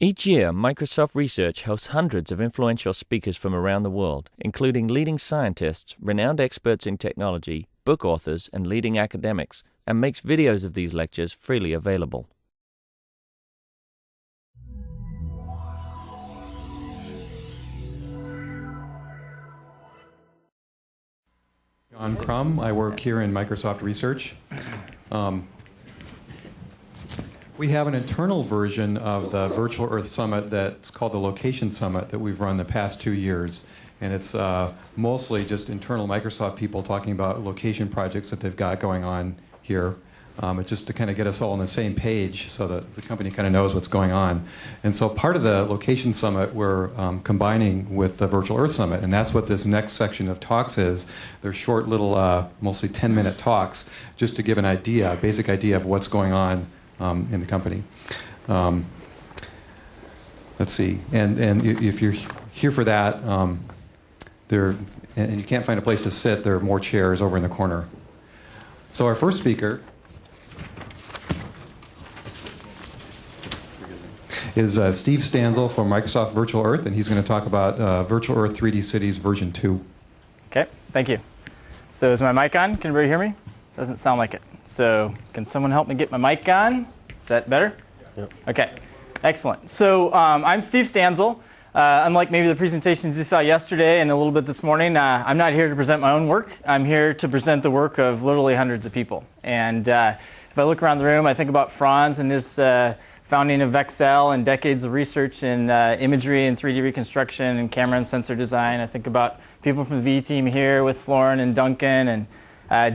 Each year, Microsoft Research hosts hundreds of influential speakers from around the world, including leading scientists, renowned experts in technology, book authors, and leading academics, and makes videos of these lectures freely available. John Crum. I work here in Microsoft Research. We have an internal version of the Virtual Earth Summit that's called the Location Summit that we've run the past 2 years. And it's mostly just internal Microsoft people talking about location projects that they've got going on here. It's just to kind of get us all on the same page so that the company kind of knows what's going on. And so part of the Location Summit we're combining with the Virtual Earth Summit, and that's what this next section of talks is. They're short little, mostly 10-minute talks, just to give an idea, a basic idea of what's going on in the company. Let's see, and if you're here for that, and you can't find a place to sit, there are more chairs over in the corner. So our first speaker is Steve Stanzel from Microsoft Virtual Earth, and he's going to talk about Virtual Earth 3D Cities version 2. Okay, thank you. So is my mic on? Can everybody hear me? Doesn't sound like it. So can someone help me get my mic on? Is that better? Yep. Okay, excellent. So I'm Steve Stanzel. Unlike maybe the presentations you saw yesterday and a little bit this morning, I'm not here to present my own work. I'm here to present the work of literally hundreds of people. And if I look around the room, I think about Franz and his founding of Vexcel and decades of research in imagery and 3D reconstruction and camera and sensor design. I think about people from the V team here with Florin and Duncan and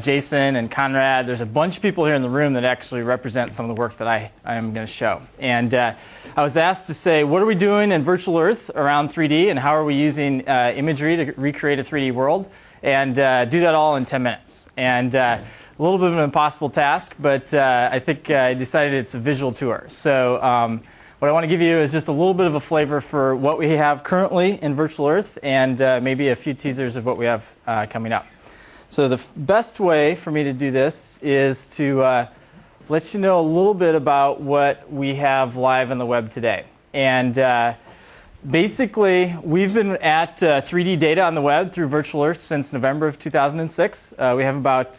Jason and Conrad. There's a bunch of people here in the room that actually represent some of the work that I am going to show. And I was asked to say, what are we doing in Virtual Earth around 3D, and how are we using imagery to recreate a 3D world, and do that all in 10 minutes. And a little bit of an impossible task, but I think I decided it's a visual tour. So what I want to give you is just a little bit of a flavor for what we have currently in Virtual Earth, and maybe a few teasers of what we have coming up. So the best way for me to do this is to let you know a little bit about what we have live on the web today. And basically, we've been at 3D data on the web through Virtual Earth since November of 2006. We have about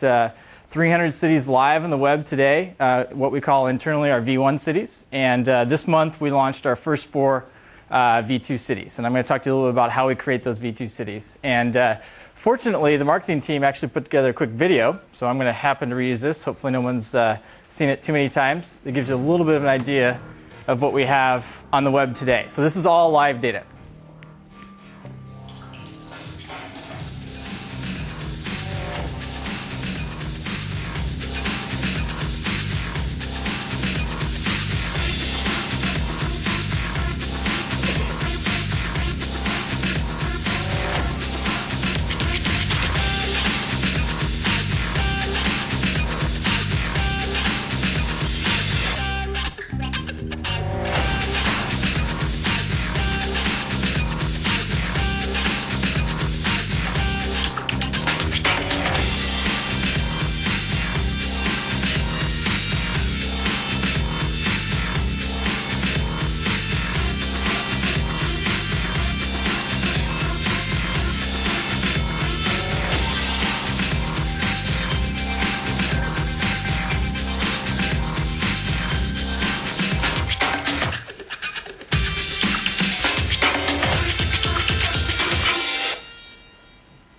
300 cities live on the web today, what we call internally our V1 cities. And this month, we launched our first 4 V2 cities. And I'm going to talk to you a little bit about how we create those V2 cities. And fortunately, the marketing team actually put together a quick video. So I'm going to happen to reuse this. Hopefully no one's seen it too many times. It gives you a little bit of an idea of what we have on the web today. So this is all live data.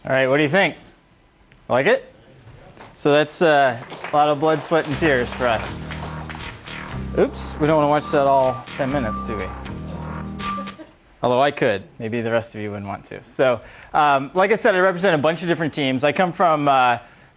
All right, what do you think? Like it? So that's a lot of blood, sweat, and tears for us. Oops, we don't want to watch that all 10 minutes, do we? Although I could. Maybe the rest of you wouldn't want to. So, like I said, I represent a bunch of different teams. I come from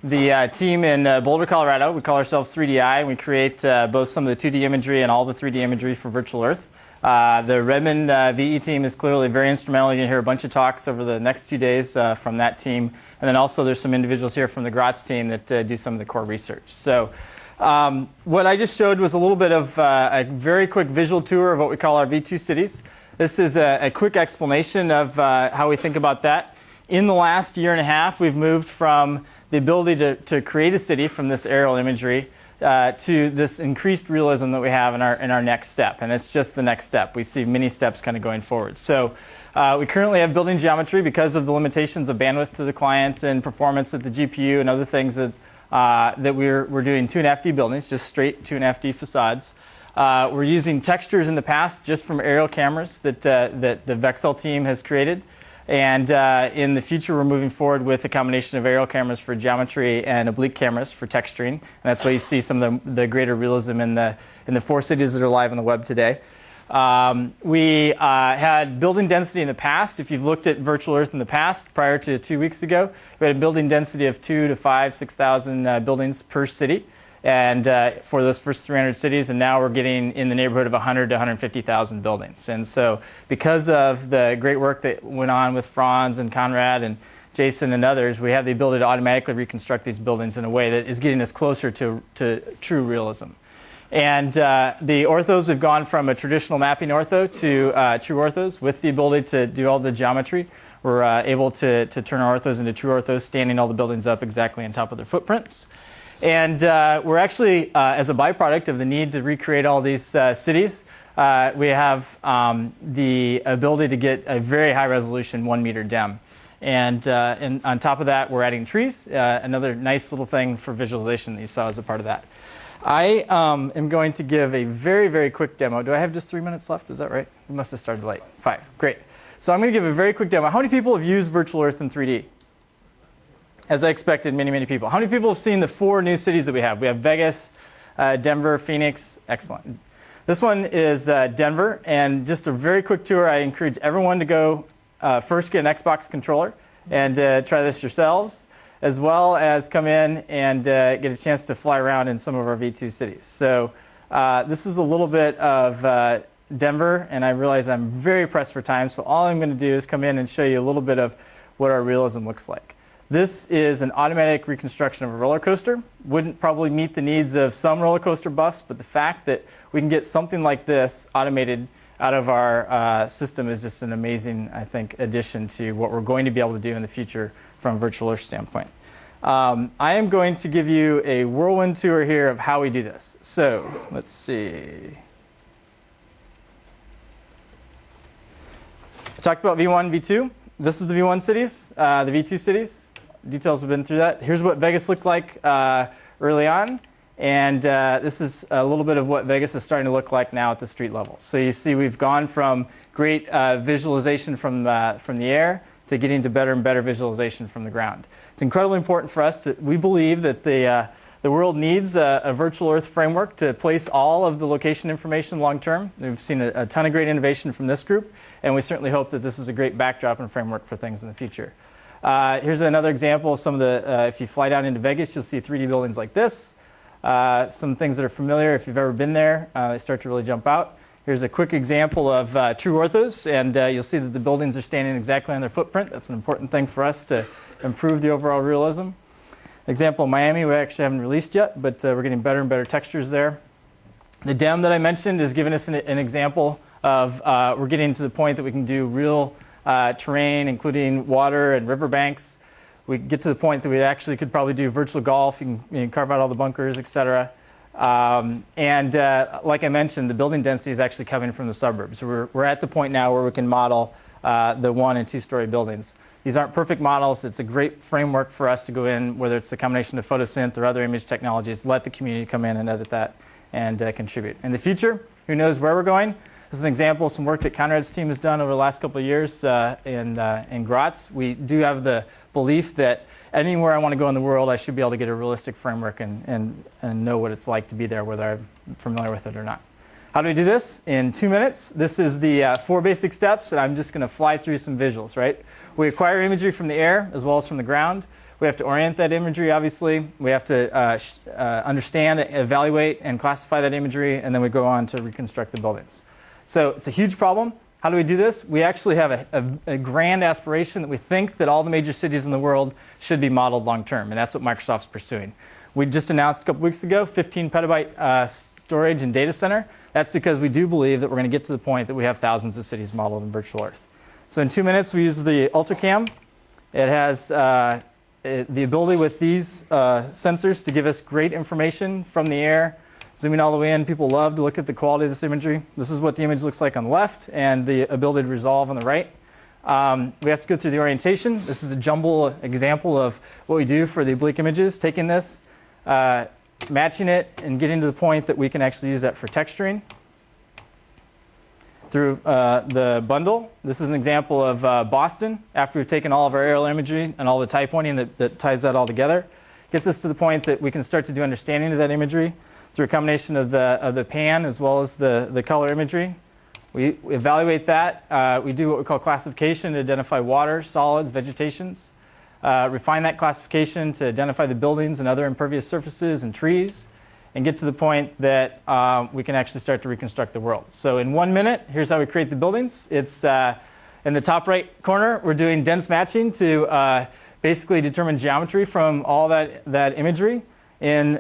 the team in Boulder, Colorado. We call ourselves 3DI, and we create both some of the 2D imagery and all the 3D imagery for Virtual Earth. The Redmond VE team is clearly very instrumental. You're going to hear a bunch of talks over the next 2 days from that team. And then also there's some individuals here from the Gratz team that do some of the core research. So what I just showed was a little bit of a very quick visual tour of what we call our V2 cities. This is a quick explanation of how we think about that. In the last year and a half, we've moved from the ability to create a city from this aerial imagery to this increased realism that we have in our next step. And it's just the next step. We see many steps kind of going forward. So we currently have building geometry because of the limitations of bandwidth to the client and performance at the GPU and other things that we're doing 2.5D buildings, just straight 2.5D facades. We're using textures in the past just from aerial cameras that the Vexel team has created. And in the future, we're moving forward with a combination of aerial cameras for geometry and oblique cameras for texturing. And that's why you see some of the greater realism in the 4 cities that are live on the web today. We had building density in the past. If you've looked at Virtual Earth in the past, prior to 2 weeks ago, we had a building density of 2 to 5, 6,000 buildings per city. And for those first 300 cities, and now we're getting in the neighborhood of 100 to 150,000 buildings. And so because of the great work that went on with Franz and Conrad and Jason and others, we have the ability to automatically reconstruct these buildings in a way that is getting us closer to true realism. And the orthos, we've gone from a traditional mapping ortho to true orthos with the ability to do all the geometry. We're able to turn our orthos into true orthos, standing all the buildings up exactly on top of their footprints. And we're actually, as a byproduct of the need to recreate all these cities, we have the ability to get a very high resolution 1 meter DEM. And on top of that, we're adding trees, another nice little thing for visualization that you saw as a part of that. I am going to give a very, very quick demo. Do I have just 3 minutes left? Is that right? We must have started late. 5. Great. So I'm going to give a very quick demo. How many people have used Virtual Earth in 3D? As I expected, many, many people. How many people have seen the 4 new cities that we have? We have Vegas, Denver, Phoenix. Excellent. This one is Denver. And just a very quick tour. I encourage everyone to go first get an Xbox controller and try this yourselves, as well as come in and get a chance to fly around in some of our V2 cities. So this is a little bit of Denver. And I realize I'm very pressed for time. So all I'm going to do is come in and show you a little bit of what our realism looks like. This is an automatic reconstruction of a roller coaster. Wouldn't probably meet the needs of some roller coaster buffs, but the fact that we can get something like this automated out of our system is just an amazing, I think, addition to what we're going to be able to do in the future from a Virtual Earth standpoint. I am going to give you a whirlwind tour here of how we do this. So let's see. I talked about V1, V2. This is the V1 cities, the V2 cities. Details have been through that. Here's what Vegas looked like early on. And this is a little bit of what Vegas is starting to look like now at the street level. So you see we've gone from great visualization from the air to getting to better and better visualization from the ground. It's incredibly important for us. We believe that the world needs a Virtual Earth framework to place all of the location information long term. We've seen a ton of great innovation from this group. And we certainly hope that this is a great backdrop and framework for things in the future. Here's another example of some of the, if you fly down into Vegas, you'll see 3D buildings like this. Some things that are familiar, if you've ever been there, they start to really jump out. Here's a quick example of true orthos, and you'll see that the buildings are standing exactly on their footprint. That's an important thing for us to improve the overall realism. Example of Miami, we actually haven't released yet, but we're getting better and better textures there. The DEM that I mentioned is giving us an example of we're getting to the point that we can do real terrain, including water and riverbanks. We get to the point that we actually could probably do virtual golf. You can carve out all the bunkers, etc. And like I mentioned, the building density is actually coming from the suburbs. So we're at the point now where we can model the 1- and 2-story buildings. These aren't perfect models. It's a great framework for us to go in, whether it's a combination of photosynth or other image technologies, let the community come in and edit that and contribute. In the future, who knows where we're going? This is an example of some work that Conrad's team has done over the last couple of years in Graz. We do have the belief that anywhere I want to go in the world, I should be able to get a realistic framework and know what it's like to be there, whether I'm familiar with it or not. How do we do this? In 2 minutes. This is the 4 basic steps, and I'm just going to fly through some visuals, right? We acquire imagery from the air as well as from the ground. We have to orient that imagery, obviously. We have to understand, evaluate, and classify that imagery, and then we go on to reconstruct the buildings. So it's a huge problem. How do we do this? We actually have a grand aspiration that we think that all the major cities in the world should be modeled long term, and that's what Microsoft's pursuing. We just announced a couple weeks ago 15 petabyte storage and data center. That's because we do believe that we're going to get to the point that we have thousands of cities modeled in Virtual Earth. So in 2 minutes, we use the UltraCam. It has the ability with these sensors to give us great information from the air. Zooming all the way in, people love to look at the quality of this imagery. This is what the image looks like on the left and the ability to resolve on the right. We have to go through the orientation. This is a jumble example of what we do for the oblique images, taking this, matching it, and getting to the point that we can actually use that for texturing through the bundle. This is an example of Boston, after we've taken all of our aerial imagery and all the tie pointing that ties that all together. Gets us to the point that we can start to do understanding of that imagery through a combination of the pan as well as the color imagery. We evaluate that. We do what we call classification to identify water, solids, vegetations. Refine that classification to identify the buildings and other impervious surfaces and trees, and get to the point that we can actually start to reconstruct the world. So in 1 minute, here's how we create the buildings. It's in the top right corner, we're doing dense matching to basically determine geometry from all that imagery. In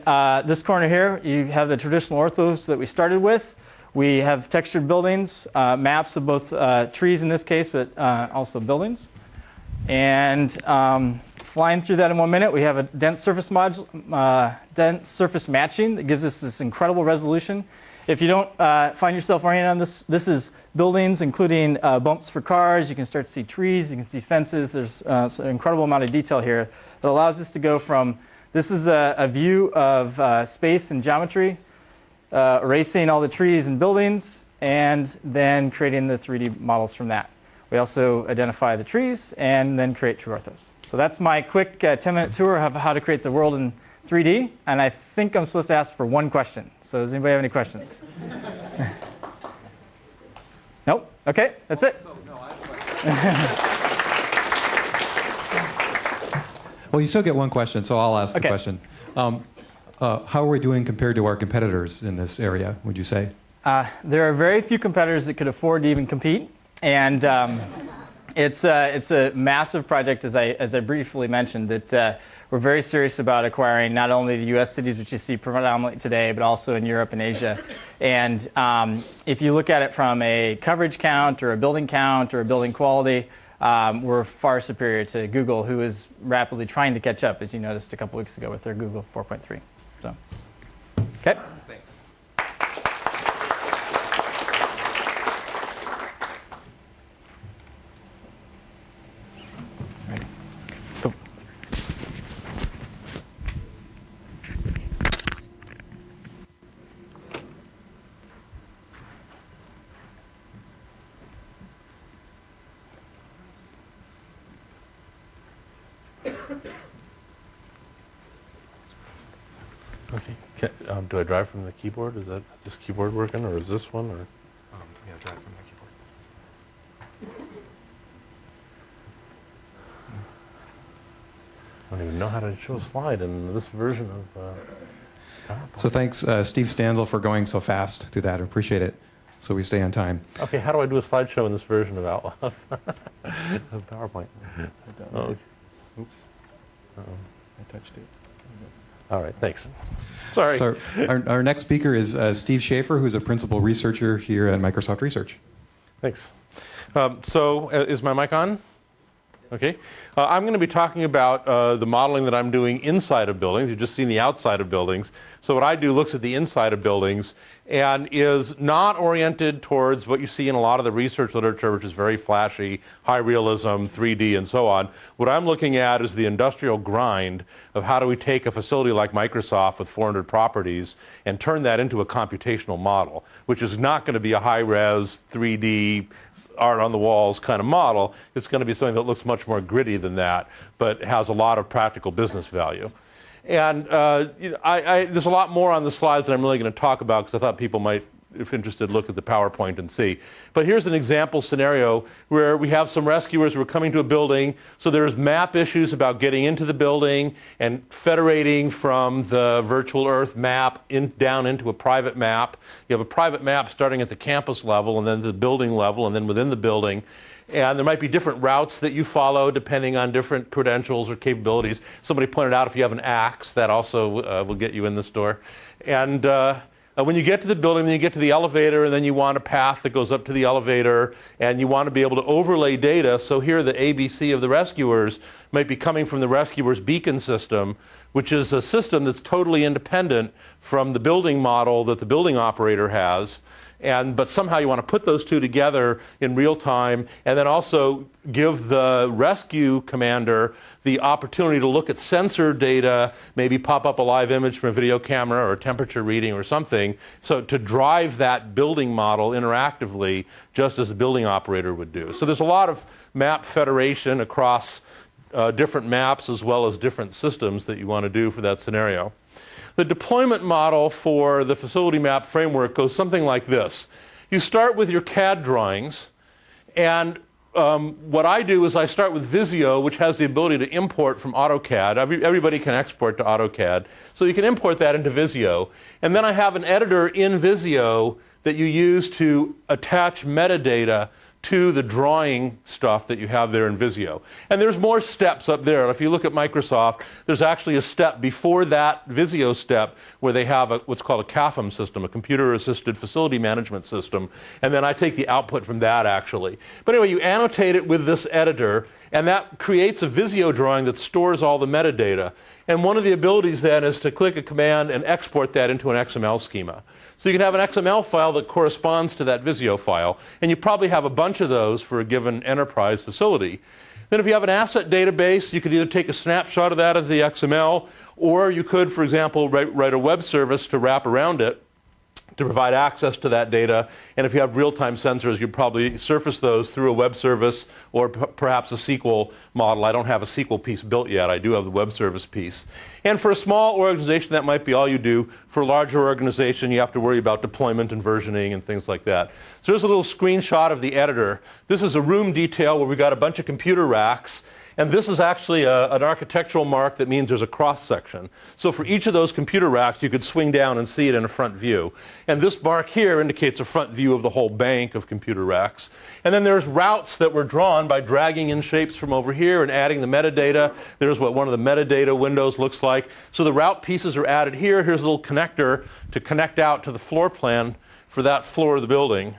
this corner here, you have the traditional orthos that we started with. We have textured buildings, maps of both trees in this case, but also buildings. And flying through that in 1 minute, we have a dense surface matching that gives us this incredible resolution. If you don't find yourself oriented on this, this is buildings, including bumps for cars. You can start to see trees. You can see fences. There's an incredible amount of detail here that allows us to go from this is a view of space and geometry, erasing all the trees and buildings, and then creating the 3D models from that. We also identify the trees and then create true orthos. So that's my quick 10-minute tour of how to create the world in 3D. And I think I'm supposed to ask for one question. So does anybody have any questions? Nope? OK, that's it. Well, you still get one question, so I'll ask the question. How are we doing compared to our competitors in this area, would you say? There are very few competitors that could afford to even compete. And it's a massive project, as I briefly mentioned, that we're very serious about acquiring not only the U.S. cities, which you see predominantly today, but also in Europe and Asia. And if you look at it from a coverage count or a building count or a building quality, we're far superior to Google, who is rapidly trying to catch up, as you noticed a couple weeks ago with their Google 4.3. So, okay. Thanks. Cool. Okay. Do I drive from the keyboard? Is this keyboard working, or is this one? Or Yeah, drive from the keyboard. I don't even know how to show a slide in this version of PowerPoint. So thanks, Steve Stanzel, for going so fast through that. I appreciate it. So we stay on time. Okay, how do I do a slideshow in this version of Outlook of PowerPoint? Oh, oops. I touched it. All right, thanks. Sorry. So our next speaker is Steve Schaefer, who's a principal researcher here at Microsoft Research. Thanks. Is my mic on? Okay. I'm going to be talking about the modeling that I'm doing inside of buildings. You've just seen the outside of buildings. So what I do looks at the inside of buildings and is not oriented towards what you see in a lot of the research literature, which is very flashy, high realism, 3D, and so on. What I'm looking at is the industrial grind of how do we take a facility like Microsoft with 400 properties and turn that into a computational model, which is not going to be a high-res 3D art on the walls kind of model. It's going to be something that looks much more gritty than that, but has a lot of practical business value. And there's a lot more on the slides that I'm really going to talk about because I thought people might, if interested, look at the PowerPoint and see. But here's an example scenario where we have some rescuers who are coming to a building. So there's map issues about getting into the building and federating from the virtual Earth map down into a private map. You have a private map starting at the campus level and then the building level and then within the building. And there might be different routes that you follow depending on different credentials or capabilities. Somebody pointed out if you have an axe, that also will get you in this door. And When you get to the building, then you get to the elevator, and then you want a path that goes up to the elevator, and you want to be able to overlay data. So here the ABC of the rescuers might be coming from the rescuers' beacon system, which is a system that's totally independent from the building model that the building operator has. But somehow you want to put those two together in real time, and then also give the rescue commander the opportunity to look at sensor data, maybe pop up a live image from a video camera or a temperature reading or something, so to drive that building model interactively, just as the building operator would do. So there's a lot of map federation across different maps as well as different systems that you want to do for that scenario. The deployment model for the facility map framework goes something like this. You start with your CAD drawings, and what I do is I start with Visio, which has the ability to import from AutoCAD. Everybody can export to AutoCAD, so you can import that into Visio. And then I have an editor in Visio that you use to attach metadata to the drawing stuff that you have there in Visio. And there's more steps up there. If you look at Microsoft, there's actually a step before that Visio step where they have what's called a CAFM system, a computer-assisted facility management system. And then I take the output from that, actually. But anyway, you annotate it with this editor, and that creates a Visio drawing that stores all the metadata. And one of the abilities then is to click a command and export that into an XML schema. So you can have an XML file that corresponds to that Visio file, and you probably have a bunch of those for a given enterprise facility. Then if you have an asset database, you could either take a snapshot of that as the XML, or you could, for example, write a web service to wrap around it to provide access to that data. And if you have real-time sensors, you'd probably surface those through a web service or perhaps a SQL model. I don't have a SQL piece built yet. I do have the web service piece. And for a small organization, that might be all you do. For a larger organization, you have to worry about deployment and versioning and things like that. So here's a little screenshot of the editor. This is a room detail where we've got a bunch of computer racks. And this is actually an architectural mark that means there's a cross-section. So for each of those computer racks, you could swing down and see it in a front view. And this mark here indicates a front view of the whole bank of computer racks. And then there's routes that were drawn by dragging in shapes from over here and adding the metadata. There's what one of the metadata windows looks like. So the route pieces are added here. Here's a little connector to connect out to the floor plan for that floor of the building.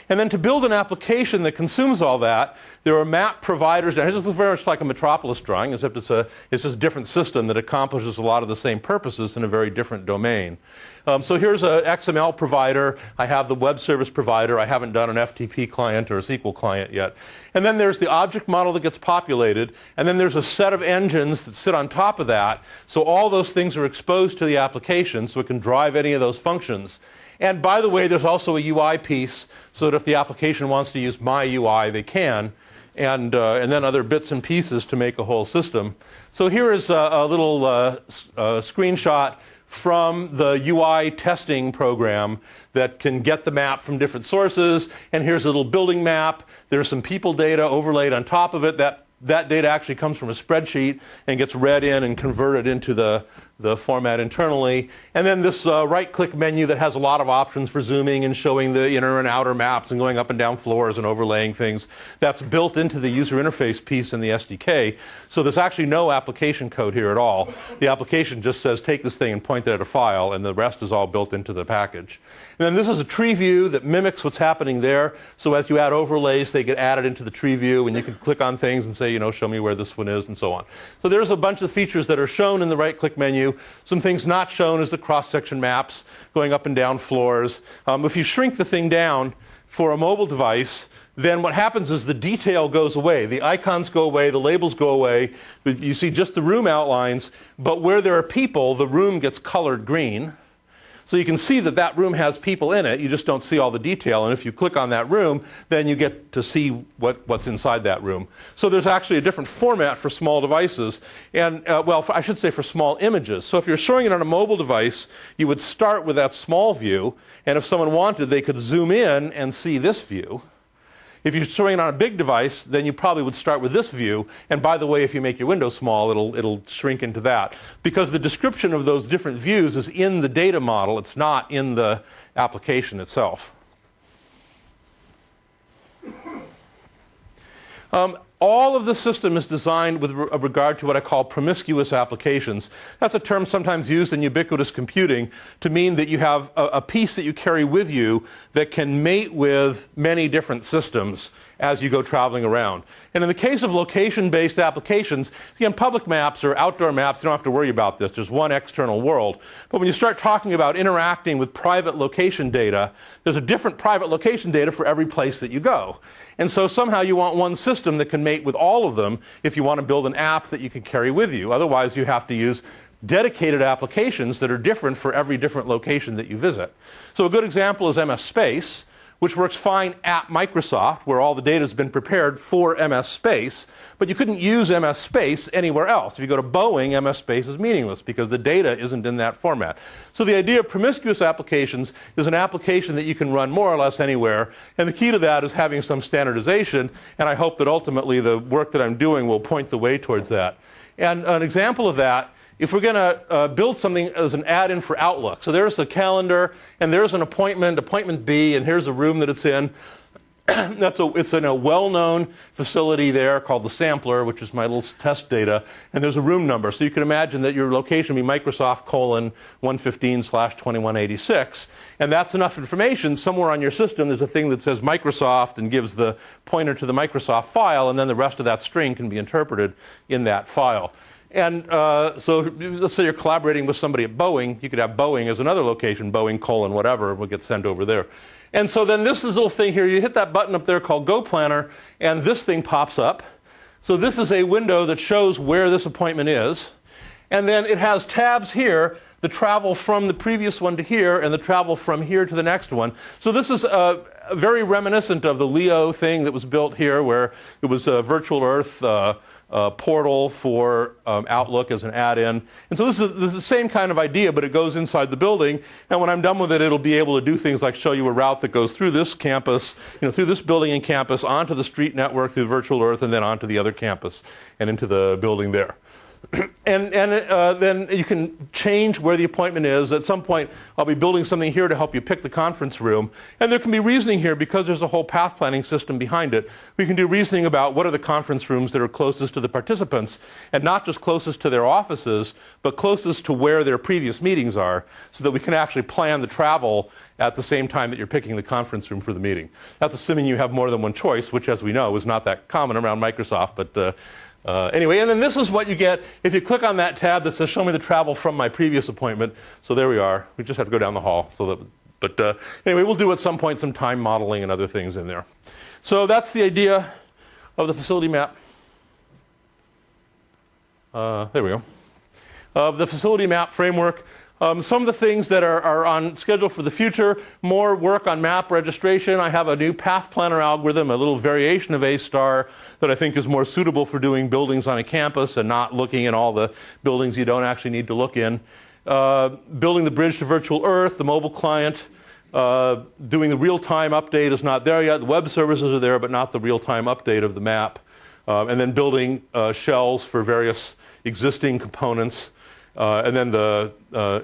And then to build an application that consumes all that, there are map providers. Now, this is very much like a Metropolis drawing, except it's just a different system that accomplishes a lot of the same purposes in a very different domain. So here's an XML provider. I have the web service provider. I haven't done an FTP client or a SQL client yet. And then there's the object model that gets populated. And then there's a set of engines that sit on top of that. So all those things are exposed to the application, so it can drive any of those functions. And by the way, there's also a UI piece, so that if the application wants to use my UI, they can, and then other bits and pieces to make a whole system. So here is a little screenshot from the UI testing program that can get the map from different sources. And here's a little building map. There's some people data overlaid on top of it. That data actually comes from a spreadsheet and gets read in and converted into the format internally. And then this right-click menu that has a lot of options for zooming and showing the inner and outer maps and going up and down floors and overlaying things. That's built into the user interface piece in the SDK. So there's actually no application code here at all. The application just says, take this thing and point it at a file, and the rest is all built into the package. And then this is a tree view that mimics what's happening there. So as you add overlays, they get added into the tree view, and you can click on things and say, show me where this one is, and so on. So there's a bunch of features that are shown in the right-click menu. Some things not shown is the cross-section maps going up and down floors. If you shrink the thing down for a mobile device, then what happens is the detail goes away. The icons go away, the labels go away. You see just the room outlines, but where there are people, the room gets colored green. So you can see that that room has people in it. You just don't see all the detail. And if you click on that room, then you get to see what's inside that room. So there's actually a different format for small devices. And, I should say for small images. So if you're showing it on a mobile device, you would start with that small view. And if someone wanted, they could zoom in and see this view. If you're showing it on a big device, then you probably would start with this view. And by the way, if you make your window small, it'll shrink into that. Because the description of those different views is in the data model. It's not in the application itself. all of the system is designed with regard to what I call promiscuous applications. That's a term sometimes used in ubiquitous computing to mean that you have a piece that you carry with you that can mate with many different systems as you go traveling around. And in the case of location-based applications, again, public maps or outdoor maps, you don't have to worry about this. There's one external world. But when you start talking about interacting with private location data, there's a different private location data for every place that you go. And so somehow you want one system that can mate with all of them if you want to build an app that you can carry with you. Otherwise, you have to use dedicated applications that are different for every different location that you visit. So a good example is MS Space, which works fine at Microsoft, where all the data has been prepared for MS Space, but you couldn't use MS Space anywhere else. If you go to Boeing, MS Space is meaningless because the data isn't in that format. So the idea of promiscuous applications is an application that you can run more or less anywhere, and the key to that is having some standardization, and I hope that ultimately the work that I'm doing will point the way towards that. And an example of that, if we're going to build something as an add-in for Outlook. So there's a calendar, and there's an appointment B, and here's a room that it's in. It's in a well-known facility there called the Sampler, which is my little test data, and there's a room number. So you can imagine that your location would be Microsoft:115/2186, and that's enough information. Somewhere on your system there's a thing that says Microsoft and gives the pointer to the Microsoft file, and then the rest of that string can be interpreted in that file. And so let's say you're collaborating with somebody at Boeing. You could have Boeing as another location, Boeing:whatever, will get sent over there. And so then this is a little thing here. You hit that button up there called Go Planner, and this thing pops up. So this is a window that shows where this appointment is. And then it has tabs here, the travel from the previous one to here, and the travel from here to the next one. So this is very reminiscent of the Leo thing that was built here, where it was a virtual Earth portal for Outlook as an add-in. And so this is the same kind of idea, but it goes inside the building. And when I'm done with it, it'll be able to do things like show you a route that goes through this campus, through this building and campus, onto the street network through virtual Earth, and then onto the other campus and into the building there. And then you can change where the appointment is. At some point, I'll be building something here to help you pick the conference room. And there can be reasoning here because there's a whole path planning system behind it. We can do reasoning about what are the conference rooms that are closest to the participants, and not just closest to their offices, but closest to where their previous meetings are, so that we can actually plan the travel at the same time that you're picking the conference room for the meeting. That's assuming you have more than one choice, which, as we know, is not that common around Microsoft, but anyway, and then this is what you get if you click on that tab that says show me the travel from my previous appointment. So there we are. We just have to go down the hall. But anyway, we'll do at some point some time modeling and other things in there. So that's the idea of the facility map. There we go. Of the facility map framework. Some of the things that are on schedule for the future, more work on map registration. I have a new path planner algorithm, a little variation of A*, that I think is more suitable for doing buildings on a campus and not looking at all the buildings you don't actually need to look in. Building the bridge to virtual Earth, the mobile client. Doing the real-time update is not there yet. The web services are there, but not the real-time update of the map. And then building shells for various existing components. And then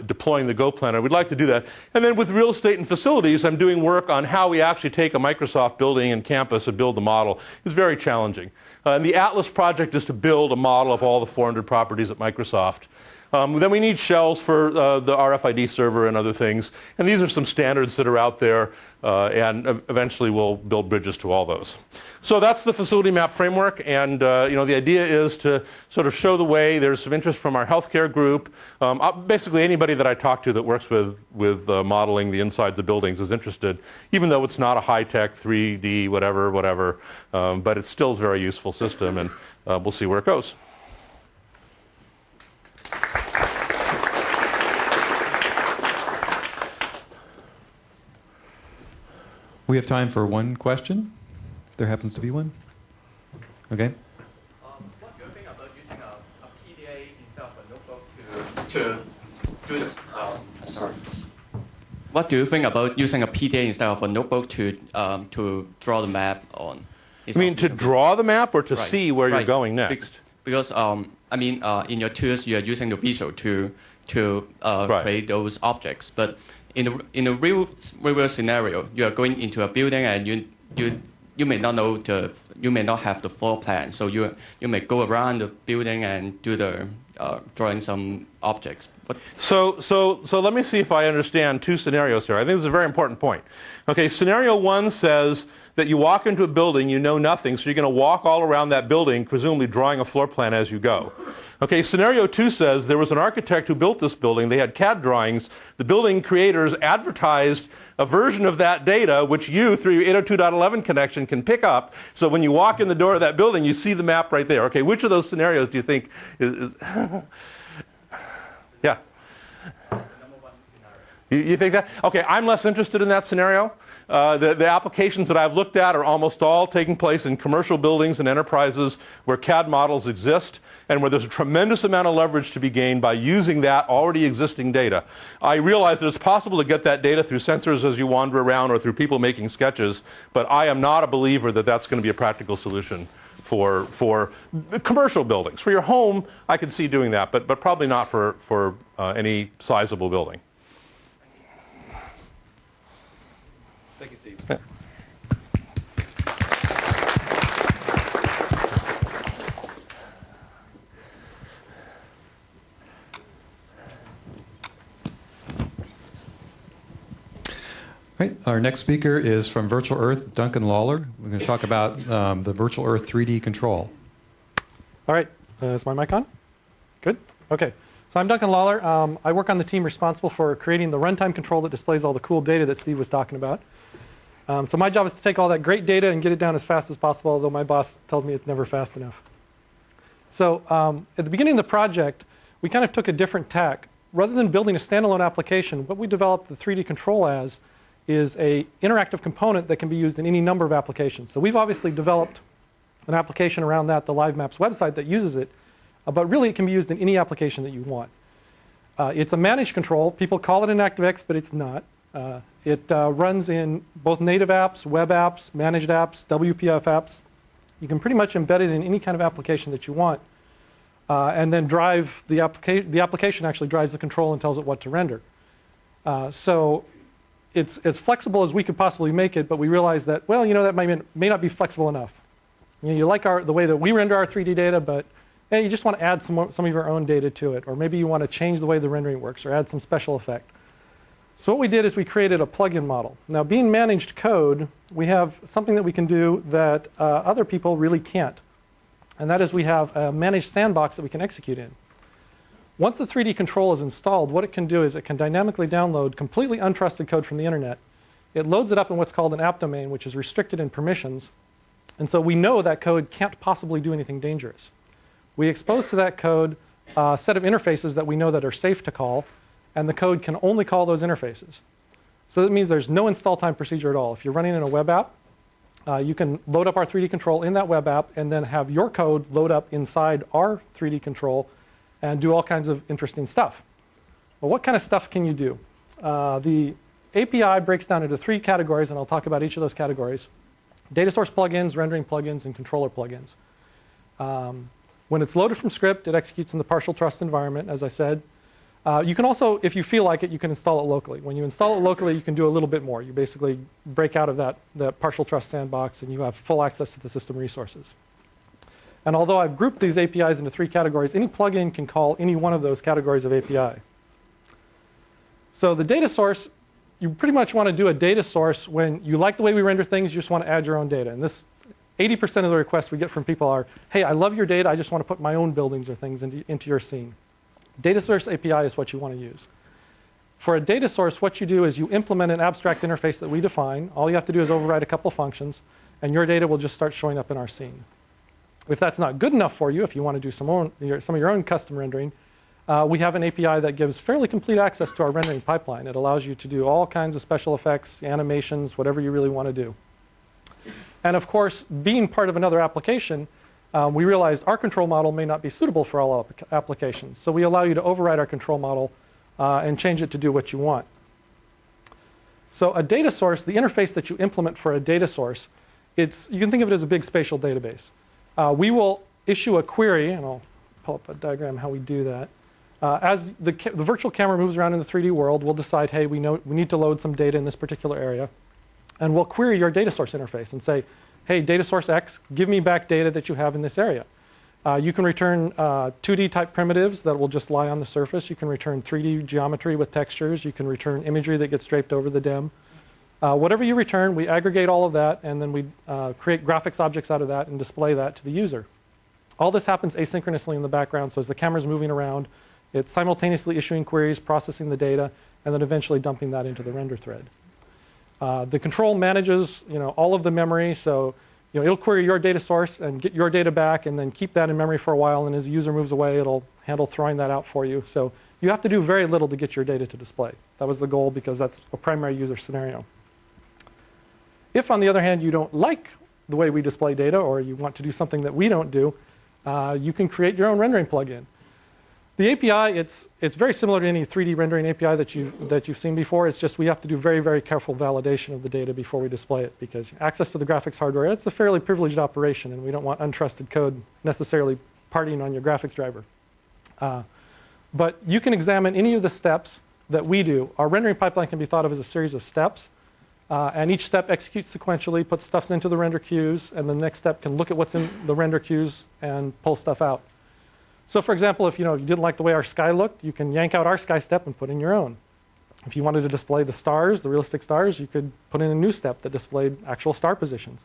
deploying the Go Planner. We'd like to do that. And then with real estate and facilities, I'm doing work on how we actually take a Microsoft building and campus and build the model. It's very challenging. And the Atlas project is to build a model of all the 400 properties at Microsoft. Then we need shells for the RFID server and other things. And these are some standards that are out there. And eventually we'll build bridges to all those. So that's the facility map framework. And the idea is to sort of show the way. There's some interest from our healthcare group. Basically anybody that I talk to that works with modeling the insides of buildings is interested, even though it's not a high-tech 3D whatever. But it still is a very useful system. And we'll see where it goes. We have time for one question, if there happens to be one. Okay. What do you think about using a PDA instead of a notebook to do the, sorry. What do you think about using a PDA instead of a notebook to draw the map on? You mean to draw the map or to right. see where right. you're going next? Because in your tools you are using the visual to right. create those objects, but in a real scenario, you are going into a building and you you may not know you may not have the floor plan, so you may go around the building and do the drawing some objects. So let me see if I understand two scenarios here. I think this is a very important point. Okay, scenario one says that you walk into a building, you know nothing, so you're going to walk all around that building, presumably drawing a floor plan as you go. Okay, scenario two says there was an architect who built this building. They had CAD drawings. The building creators advertised a version of that data, which you, through your 802.11 connection, can pick up. So when you walk in the door of that building, you see the map right there. Okay, which of those scenarios do you think is yeah? You think that? Okay, I'm less interested in that scenario. The applications that I've looked at are almost all taking place in commercial buildings and enterprises where CAD models exist and where there's a tremendous amount of leverage to be gained by using that already existing data. I realize that it's possible to get that data through sensors as you wander around or through people making sketches, but I am not a believer that that's going to be a practical solution for commercial buildings. For your home, I can see doing that, but probably not for any sizable building. Thank you, Steve. Yeah. Right. Our next speaker is from Virtual Earth, Duncan Lawler. We're going to talk about the Virtual Earth 3D control. All right. Is my mic on? Good? Okay. So I'm Duncan Lawler. I work on the team responsible for creating the runtime control that displays all the cool data that Steve was talking about. So my job is to take all that great data and get it down as fast as possible, although my boss tells me it's never fast enough. So at the beginning of the project, we kind of took a different tack. Rather than building a standalone application, what we developed the 3D control as is an interactive component that can be used in any number of applications. So we've obviously developed an application around that, the Live Maps website that uses it, but really it can be used in any application that you want. It's a managed control. People call it an ActiveX, but it's not. It runs in both native apps, web apps, managed apps, WPF apps. You can pretty much embed it in any kind of application that you want, and then drive the application actually drives the control and tells it what to render. So it's as flexible as we could possibly make it, but we realized that, well, that may not be flexible enough. You like the way that we render our 3D data, but you just want to add some of your own data to it, or maybe you want to change the way the rendering works or add some special effect. So what we did is we created a plugin model. Now, being managed code, we have something that we can do that other people really can't, and that is we have a managed sandbox that we can execute in. Once the 3D control is installed, what it can do is it can dynamically download completely untrusted code from the internet. It loads it up in what's called an app domain, which is restricted in permissions. And so we know that code can't possibly do anything dangerous. We expose to that code a set of interfaces that we know that are safe to call, and the code can only call those interfaces. So that means there's no install time procedure at all. If you're running in a web app, you can load up our 3D control in that web app and then have your code load up inside our 3D control and do all kinds of interesting stuff. Well, what kind of stuff can you do? The API breaks down into 3 categories, and I'll talk about each of those categories. Data source plugins, rendering plugins, and controller plugins. When it's loaded from script, it executes in the partial trust environment, as I said. You can also, if you feel like it, you can install it locally. When you install it locally, you can do a little bit more. You basically break out of that partial trust sandbox, and you have full access to the system resources. And although I've grouped these APIs into 3 categories, any plugin can call any one of those categories of API. So the data source, you pretty much want to do a data source when you like the way we render things, you just want to add your own data. And this 80% of the requests we get from people are, hey, I love your data, I just want to put my own buildings or things into your scene. Data source API is what you want to use. For a data source, what you do is you implement an abstract interface that we define. All you have to do is override a couple functions, and your data will just start showing up in our scene. If that's not good enough for you, if you want to do some of your own custom rendering, we have an API that gives fairly complete access to our rendering pipeline. It allows you to do all kinds of special effects, animations, whatever you really want to do. And of course, being part of another application, we realized our control model may not be suitable for all applications. So we allow you to override our control model and change it to do what you want. So a data source, the interface that you implement for a data source, you can think of it as a big spatial database. We will issue a query, and I'll pull up a diagram how we do that. As the virtual camera moves around in the 3D world, we'll decide, hey, we need to load some data in this particular area. And we'll query your data source interface and say, hey, data source X, give me back data that you have in this area. You can return 2D type primitives that will just lie on the surface. You can return 3D geometry with textures. You can return imagery that gets draped over the DEM. Whatever you return, we aggregate all of that, and then we create graphics objects out of that and display that to the user. All this happens asynchronously in the background, so as the camera's moving around, it's simultaneously issuing queries, processing the data, and then eventually dumping that into the render thread. The control manages, all of the memory, so it'll query your data source and get your data back, and then keep that in memory for a while. And as the user moves away, it'll handle throwing that out for you. So you have to do very little to get your data to display. That was the goal because that's a primary user scenario. If, on the other hand, you don't like the way we display data, or you want to do something that we don't do, you can create your own rendering plugin. The API, it's very similar to any 3D rendering API that you've seen before. It's just we have to do very, very careful validation of the data before we display it, because access to the graphics hardware, it's a fairly privileged operation, and we don't want untrusted code necessarily partying on your graphics driver. But you can examine any of the steps that we do. Our rendering pipeline can be thought of as a series of steps, and each step executes sequentially, puts stuff into the render queues, and the next step can look at what's in the render queues and pull stuff out. So for example, if you didn't like the way our sky looked, you can yank out our sky step and put in your own. If you wanted to display the stars, the realistic stars, you could put in a new step that displayed actual star positions.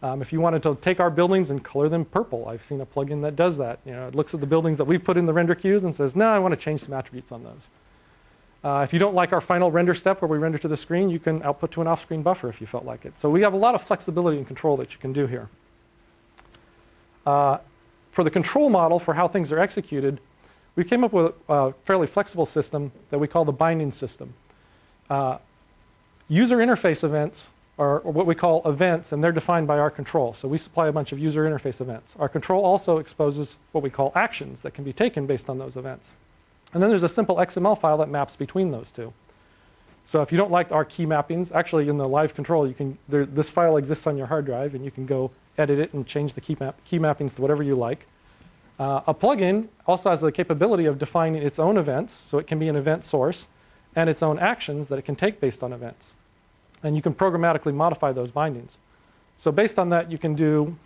If you wanted to take our buildings and color them purple, I've seen a plugin that does that. It looks at the buildings that we've put in the render queues and says, no, I want to change some attributes on those. If you don't like our final render step where we render to the screen, you can output to an off-screen buffer if you felt like it. So we have a lot of flexibility and control that you can do here. For the control model for how things are executed, we came up with a fairly flexible system that we call the binding system. User interface events are what we call events, and they're defined by our control. So we supply a bunch of user interface events. Our control also exposes what we call actions that can be taken based on those events. And then there's a simple XML file that maps between those two. So if you don't like our key mappings, actually in the live control, this file exists on your hard drive, and you can go edit it and change the key mappings to whatever you like. A plugin also has the capability of defining its own events, so it can be an event source, and its own actions that it can take based on events. And you can programmatically modify those bindings. So based on that, you can do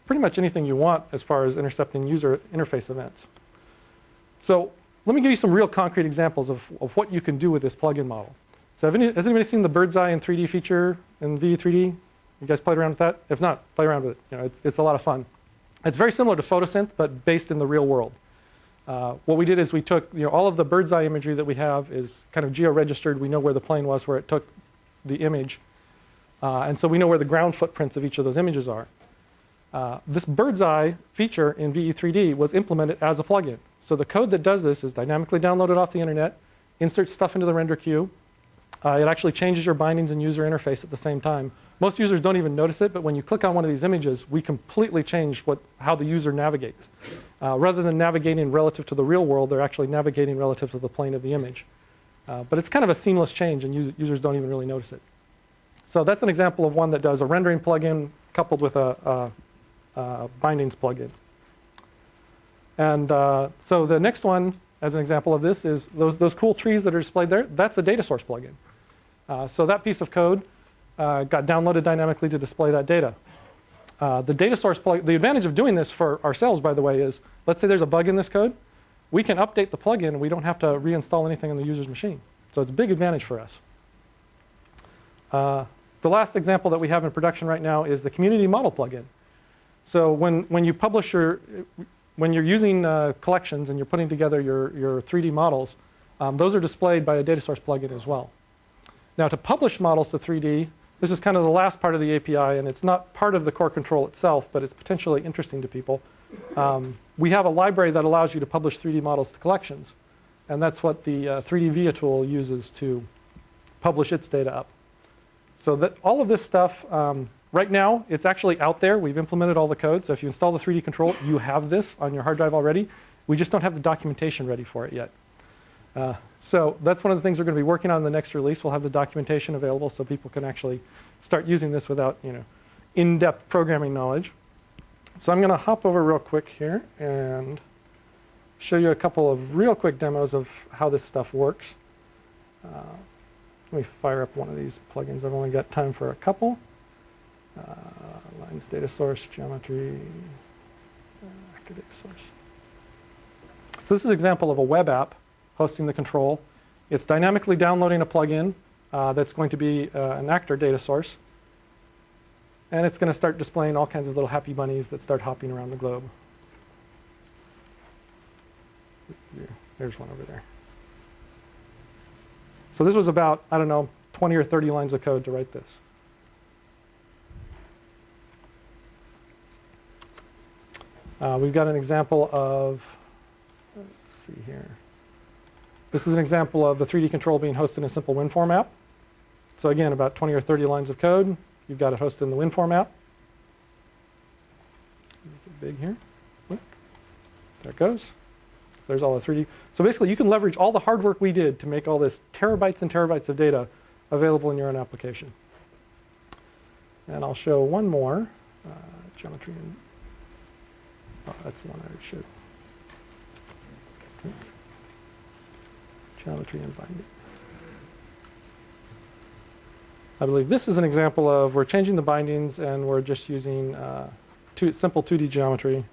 pretty much anything you want as far as intercepting user interface events. So let me give you some real concrete examples of what you can do with this plugin model. So has anybody seen the bird's eye in 3D feature in VE3D? You guys played around with that? If not, play around with it. It's a lot of fun. It's very similar to photosynth, but based in the real world. What we did is we took, all of the bird's eye imagery that we have is kind of geo-registered. We know where the plane was, where it took the image. And so we know where the ground footprints of each of those images are. This bird's eye feature in VE3D was implemented as a plugin. So the code that does this is dynamically downloaded off the internet, inserts stuff into the render queue. It actually changes your bindings and user interface at the same time. Most users don't even notice it, but when you click on one of these images, we completely change how the user navigates. Rather than navigating relative to the real world, they're actually navigating relative to the plane of the image. But it's kind of a seamless change, and users don't even really notice it. So that's an example of one that does a rendering plugin coupled with a bindings plugin. And so the next one, as an example of this, is those cool trees that are displayed there. That's a data source plugin. So that piece of code got downloaded dynamically to display that data. The data source plugin, the advantage of doing this for ourselves, by the way, is let's say there's a bug in this code. We can update the plugin, and we don't have to reinstall anything on the user's machine. So it's a big advantage for us. The last example that we have in production right now is the community model plugin. So when you publish when you're using collections and you're putting together your 3D models, those are displayed by a data source plugin as well. Now to publish models to 3D, this is kind of the last part of the API, and it's not part of the core control itself, but it's potentially interesting to people. We have a library that allows you to publish 3D models to collections, and that's what the 3D VIA tool uses to publish its data up. So that all of this stuff, right now, it's actually out there. We've implemented all the code, so if you install the 3D control, you have this on your hard drive already. We just don't have the documentation ready for it yet. So that's one of the things we're going to be working on in the next release. We'll have the documentation available so people can actually start using this without in-depth programming knowledge. So I'm going to hop over real quick here and show you a couple of real quick demos of how this stuff works. Let me fire up one of these plugins. I've only got time for a couple. data source, geometry, actor data source. So this is an example of a web app hosting the control. It's dynamically downloading a plugin that's going to be an actor data source. And it's going to start displaying all kinds of little happy bunnies that start hopping around the globe. There's one over there. So this was about, I don't know, 20 or 30 lines of code to write this. We've got an example of, let's see here. This is an example of the 3D control being hosted in a simple WinForm app. So again, about 20 or 30 lines of code. You've got it hosted in the WinForm app. Make it big here. There it goes. There's all the 3D. So basically, you can leverage all the hard work we did to make all this terabytes and terabytes of data available in your own application. And I'll show one more. Geometry and... Oh, that's the one I showed. Geometry and binding. I believe this is an example of we're changing the bindings and we're just using simple 2D geometry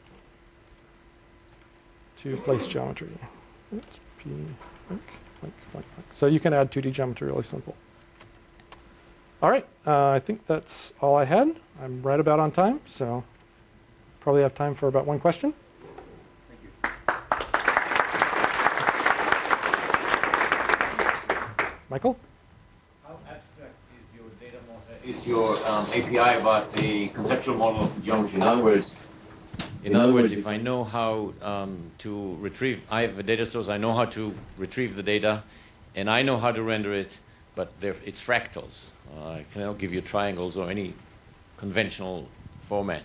to place geometry. Oops, So you can add 2D geometry really simple. All right, I think that's all I had. I'm right about on time, so probably have time for about one question. Thank you. Michael? How abstract is your data model? Is your API about the conceptual model of the geometry? In other words, if I know how to retrieve, I have a data source, I know how to retrieve the data, and I know how to render it, but it's fractals. I cannot give you triangles or any conventional format.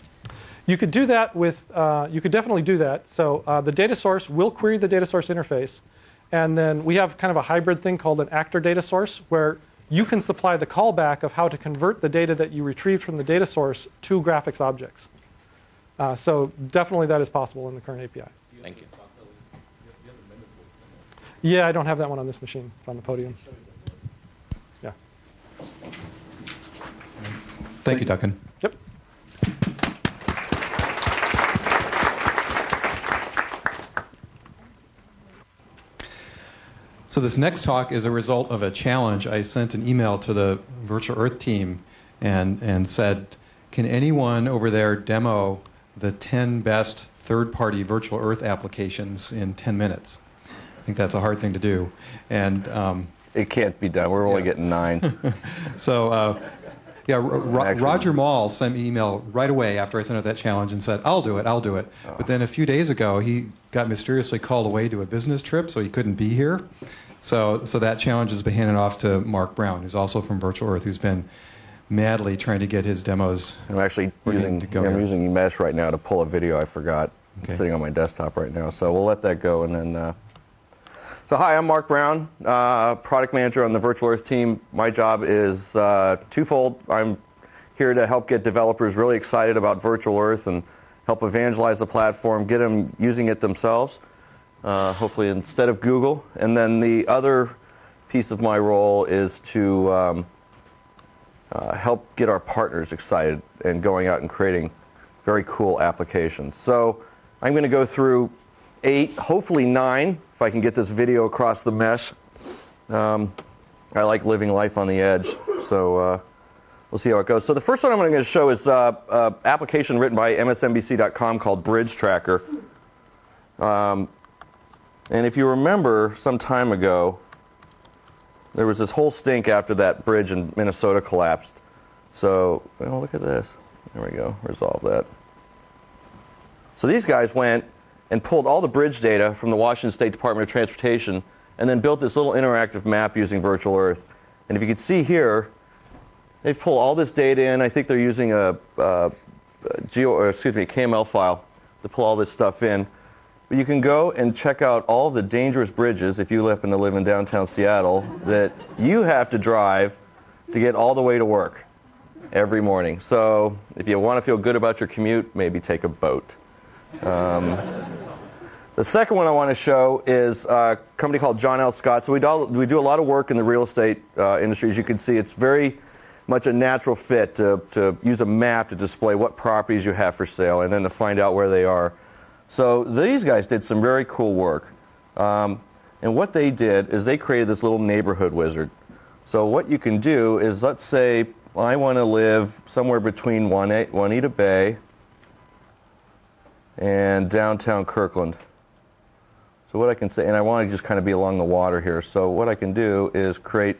You could do that with, you could definitely do that. So the data source will query the data source interface. And then we have kind of a hybrid thing called an actor data source, where you can supply the callback of how to convert the data that you retrieved from the data source to graphics objects. So definitely that is possible in the current API. Thank you. Yeah, I don't have that one on this machine. It's on the podium. Yeah. Thank you, Duncan. Yep. So this next talk is a result of a challenge. I sent an email to the Virtual Earth team and said, can anyone over there demo the 10 best third-party Virtual Earth applications in 10 minutes? I think that's a hard thing to do. And it can't be done. We're only getting 9. So yeah, Roger Mall sent me an email right away after I sent out that challenge and said, I'll do it. Oh. But then a few days ago, he got mysteriously called away to a business trip, so he couldn't be here. So that challenge has been handed off to Mark Brown, who's also from Virtual Earth, who's been madly trying to get his demos. I'm actually using Mesh right now to pull a video I forgot. Okay. It's sitting on my desktop right now. So we'll let that go. And then, so hi, I'm Mark Brown, product manager on the Virtual Earth team. My job is twofold. I'm here to help get developers really excited about Virtual Earth and help evangelize the platform, get them using it themselves, hopefully instead of Google. And then the other piece of my role is to help get our partners excited and going out and creating very cool applications. So I'm going to go through 8, hopefully 9, if I can get this video across the mesh. I like living life on the edge, so we'll see how it goes. So the first one I'm going to show is an application written by MSNBC.com called Bridge Tracker. And if you remember, some time ago, there was this whole stink after that bridge in Minnesota collapsed. So, well, look at this. There we go. Resolve that. So these guys went and pulled all the bridge data from the Washington State Department of Transportation and then built this little interactive map using Virtual Earth. And if you can see here, they pull all this data in. I think they're using a KML file to pull all this stuff in. But you can go and check out all the dangerous bridges, if you happen to live in downtown Seattle, that you have to drive to get all the way to work every morning. So if you want to feel good about your commute, maybe take a boat. The second one I want to show is a company called John L. Scott. So we do a lot of work in the real estate industry. As you can see, it's very much a natural fit to use a map to display what properties you have for sale and then to find out where they are. So these guys did some very cool work. And what they did is they created this little neighborhood wizard. So what you can do is, let's say I want to live somewhere between Juanita Bay and downtown Kirkland. So what I can say, and I want to just kind of be along the water here. So what I can do is create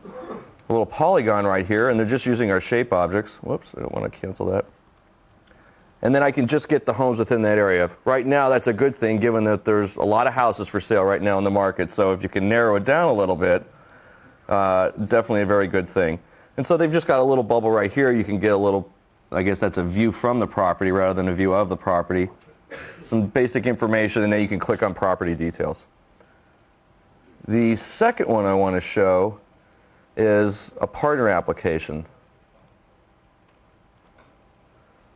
a little polygon right here, and they're just using our shape objects. Whoops, I don't want to cancel that. And then I can just get the homes within that area. Right now, that's a good thing, given that there's a lot of houses for sale right now in the market. So if you can narrow it down a little bit, definitely a very good thing. And so they've just got a little bubble right here. You can get a little, I guess that's a view from the property rather than a view of the property. Some basic information, and then you can click on property details. The second one I want to show is a partner application.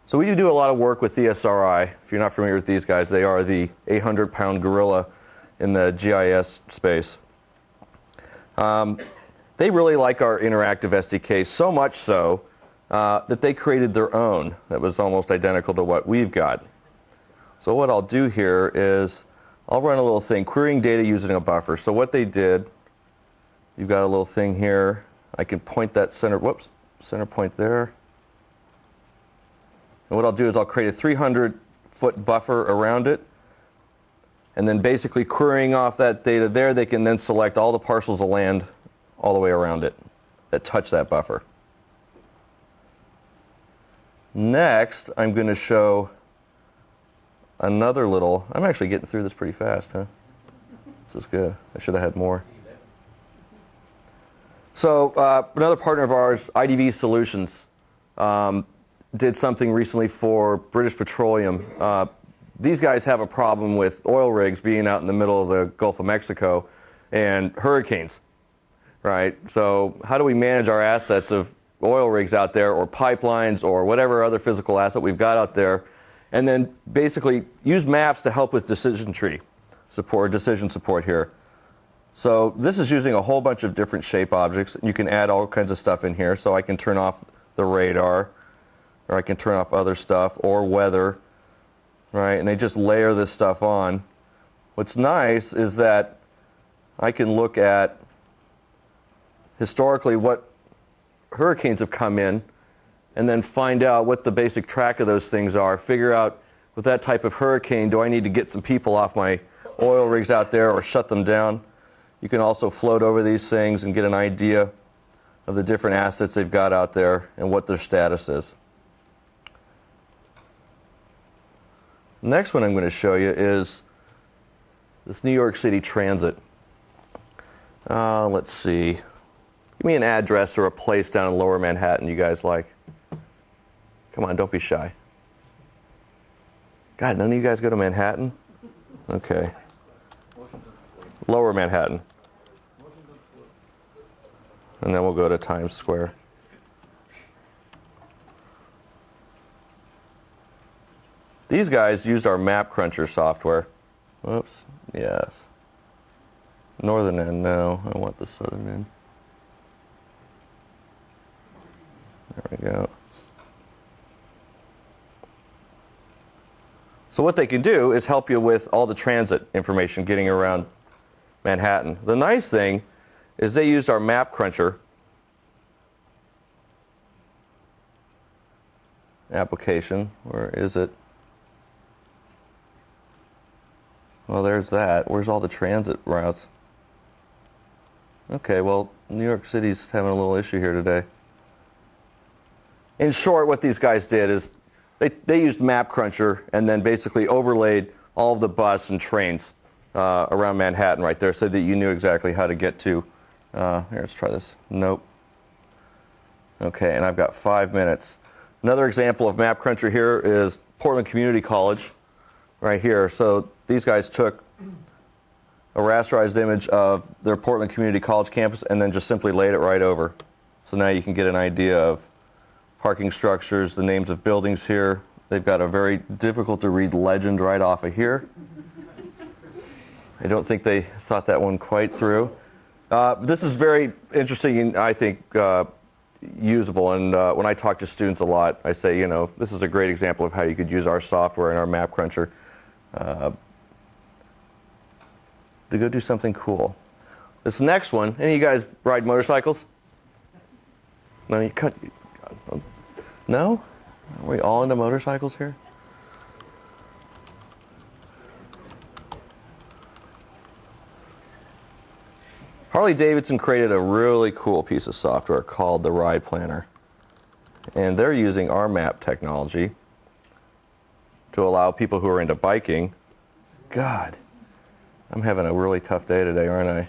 So we do a lot of work with the SRI. If you're not familiar with these guys, they are the 800-pound gorilla in the GIS space. They really like our interactive SDK, so much so that they created their own that was almost identical to what we've got. So what I'll do here is I'll run a little thing, querying data using a buffer. So what they did, you've got a little thing here. I can point that center point there. And what I'll do is I'll create a 300-foot buffer around it. And then basically querying off that data there, they can then select all the parcels of land all the way around it that touch that buffer. Next, I'm going to show another little, I'm actually getting through this pretty fast, huh? This is good. I should have had more. So another partner of ours, IDV Solutions, did something recently for British Petroleum. These guys have a problem with oil rigs being out in the middle of the Gulf of Mexico and hurricanes, right? So how do we manage our assets of oil rigs out there, or pipelines, or whatever other physical asset we've got out there, and then basically use maps to help with decision tree support, decision support here. So this is using a whole bunch of different shape objects. You can add all kinds of stuff in here. So I can turn off the radar, or I can turn off other stuff, or weather, right? And they just layer this stuff on. What's nice is that I can look at historically what hurricanes have come in, and then find out what the basic track of those things are, figure out with that type of hurricane, do I need to get some people off my oil rigs out there or shut them down? You can also float over these things and get an idea of the different assets they've got out there and what their status is. The next one I'm going to show you is this New York City Transit. Let's see. Give me an address or a place down in Lower Manhattan you guys like. Come on, don't be shy. God, none of you guys go to Manhattan? Okay. Lower Manhattan. And then we'll go to Times Square. These guys used our Map Cruncher software. Whoops. Yes. Northern end, no. I want the southern end. There we go. So what they can do is help you with all the transit information getting around Manhattan. The nice thing is they used our Map Cruncher application. Where is it? Well, there's that. Where's all the transit routes? Okay, well, New York City's having a little issue here today. In short, what these guys did is they used Map Cruncher and then basically overlaid all of the bus and trains around Manhattan right there so that you knew exactly how to get to. Here, let's try this. Nope. Okay, and I've got 5 minutes. Another example of Map Cruncher here is Portland Community College right here. So these guys took a rasterized image of their Portland Community College campus and then just simply laid it right over. So now you can get an idea of parking structures, the names of buildings here. They've got a very difficult to read legend right off of here. I don't think they thought that one quite through. This is very interesting and I think usable. And when I talk to students a lot, I say, this is a great example of how you could use our software and our map cruncher to go do something cool. This next one, any of you guys ride motorcycles? No, no? Are we all into motorcycles here? Harley-Davidson created a really cool piece of software called the Ride Planner. And they're using our map technology to allow people who are into biking. God, I'm having a really tough day today, aren't I?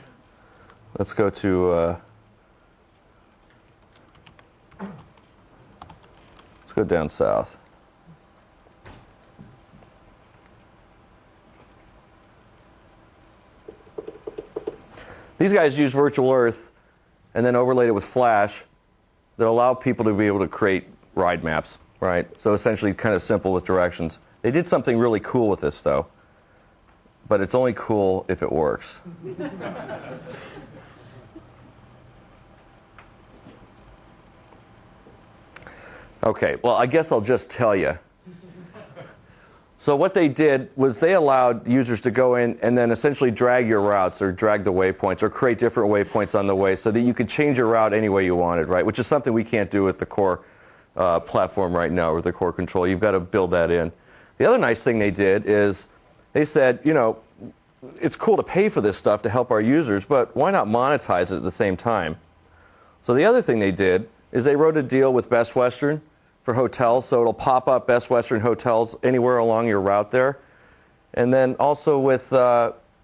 Let's go to, let's go down south. These guys use Virtual Earth and then overlaid it with Flash that allow people to be able to create ride maps, right? So essentially kind of simple with directions. They did something really cool with this, though. But it's only cool if it works. Okay, well, I guess I'll just tell you. So what they did was they allowed users to go in and then essentially drag your routes or drag the waypoints or create different waypoints on the way so that you could change your route any way you wanted, right? Which is something we can't do with the core platform right now or the core control. You've got to build that in. The other nice thing they did is they said, it's cool to pay for this stuff to help our users, but why not monetize it at the same time? So the other thing they did is they wrote a deal with Best Western for hotels, so it'll pop up Best Western hotels anywhere along your route there. And then also with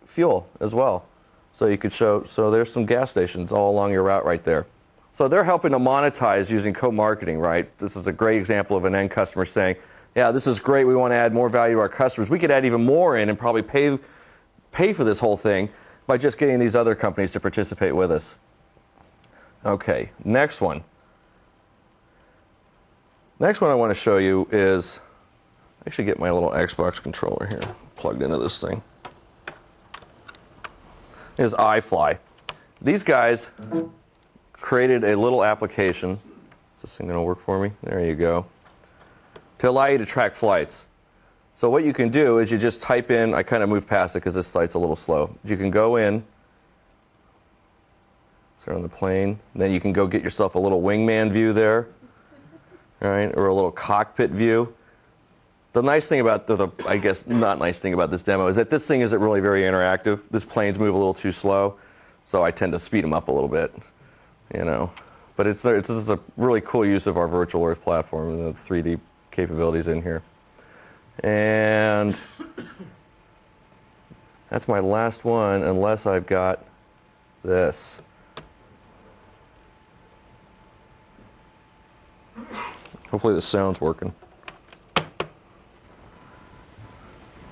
fuel as well. So you could so there's some gas stations all along your route right there. So they're helping to monetize using co-marketing, right? This is a great example of an end customer saying, yeah, this is great, we want to add more value to our customers. We could add even more in and probably pay for this whole thing by just getting these other companies to participate with us. Okay, next one. Next one I want to show you is, actually get my little Xbox controller here plugged into this thing, is iFly. These guys created a little application. Is this thing going to work for me? There you go. To allow you to track flights. So what you can do is you just type in, I kind of moved past it because this site's a little slow. You can go in, start on the plane, then you can go get yourself a little wingman view there. Right, or a little cockpit view. The nice thing about I guess not nice thing about this demo is that this thing isn't really very interactive. This planes move a little too slow, so I tend to speed them up a little bit, But it's a really cool use of our Virtual Earth platform and the 3D capabilities in here. And that's my last one, unless I've got this. Hopefully the sound's working.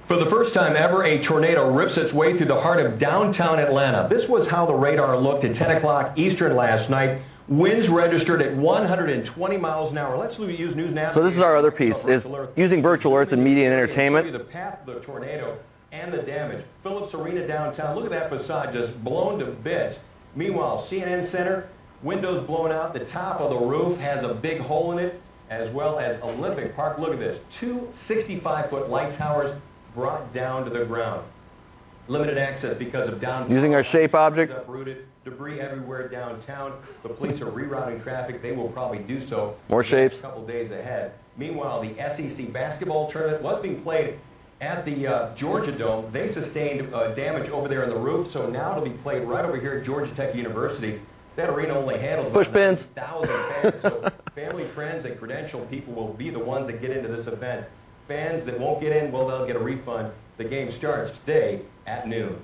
For the first time ever, a tornado rips its way through the heart of downtown Atlanta. This was how the radar looked at 10 o'clock Eastern last night. Winds registered at 120 miles an hour. Let's use News Navigation. So this is our other piece, is using Virtual Earth in media and entertainment. The path of the tornado and the damage. Phillips Arena downtown, look at that facade just blown to bits. Meanwhile, CNN Center, windows blown out. The top of the roof has a big hole in it, as well as Olympic Park. Look at this, 2 65-foot light towers brought down to the ground. Limited access because of downtown. Using our shape object. Uprooted, debris everywhere downtown. The police are rerouting traffic. They will probably do so. More shapes. A couple days ahead. Meanwhile, the SEC basketball tournament was being played at the Georgia Dome. They sustained damage over there in the roof, so now it'll be played right over here at Georgia Tech University. That arena only handles push about pins. 9,000 fans, so family, friends, and credentialed people will be the ones that get into this event. Fans that won't get in, well, they'll get a refund. The game starts today at noon.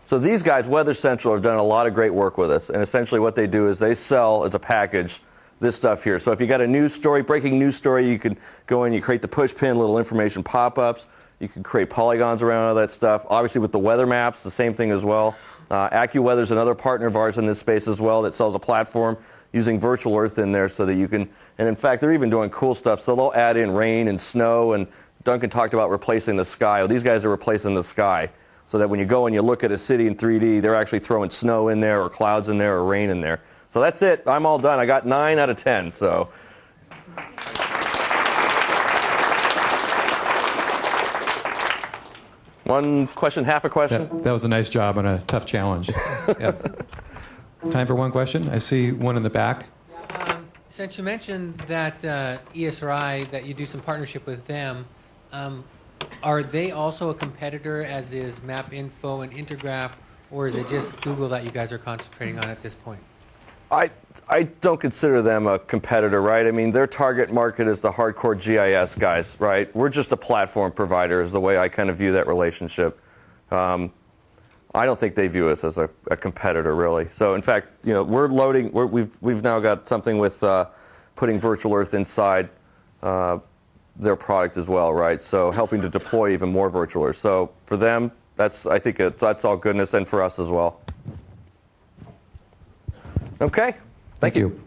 So these guys, Weather Central, have done a lot of great work with us, and essentially what they do is they sell as a package this stuff here. So if you got a news story, breaking news story, you can go in, you create the push pin, little information pop-ups. You can create polygons around all that stuff. Obviously with the weather maps, the same thing as well. AccuWeather is another partner of ours in this space as well that sells a platform using Virtual Earth in there so that you can, and in fact, they're even doing cool stuff. So they'll add in rain and snow, and Duncan talked about replacing the sky. Well, these guys are replacing the sky so that when you go and you look at a city in 3D, they're actually throwing snow in there or clouds in there or rain in there. So that's it. I'm all done. I got 9 out of 10. So. One question, half a question? That was a nice job on a tough challenge. Yeah. Time for one question. I see one in the back. Since you mentioned that ESRI, that you do some partnership with them, are they also a competitor, as is MapInfo and Intergraph, or is it just Google that you guys are concentrating on at this point? I don't consider them a competitor, right? I mean, their target market is the hardcore GIS guys, right? We're just a platform provider is the way I kind of view that relationship. I don't think they view us as a competitor, really. So, in fact, you know, we're loading. We've now got something with putting Virtual Earth inside their product as well, right? So, helping to deploy even more Virtual Earth. So, for them, that's all goodness, and for us as well. Okay. Thank you.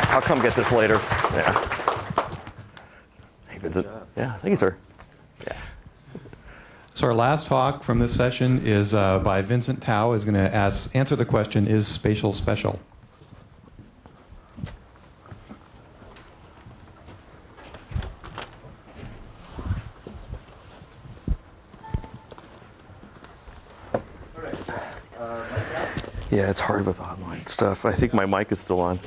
I'll come get this later. Yeah. Hey, Vincent. Yeah, thank you, sir. Yeah. So our last talk from this session is by Vincent Tao. Is going to answer the question: is spatial special? Yeah, it's hard with online stuff. I think my mic is still on.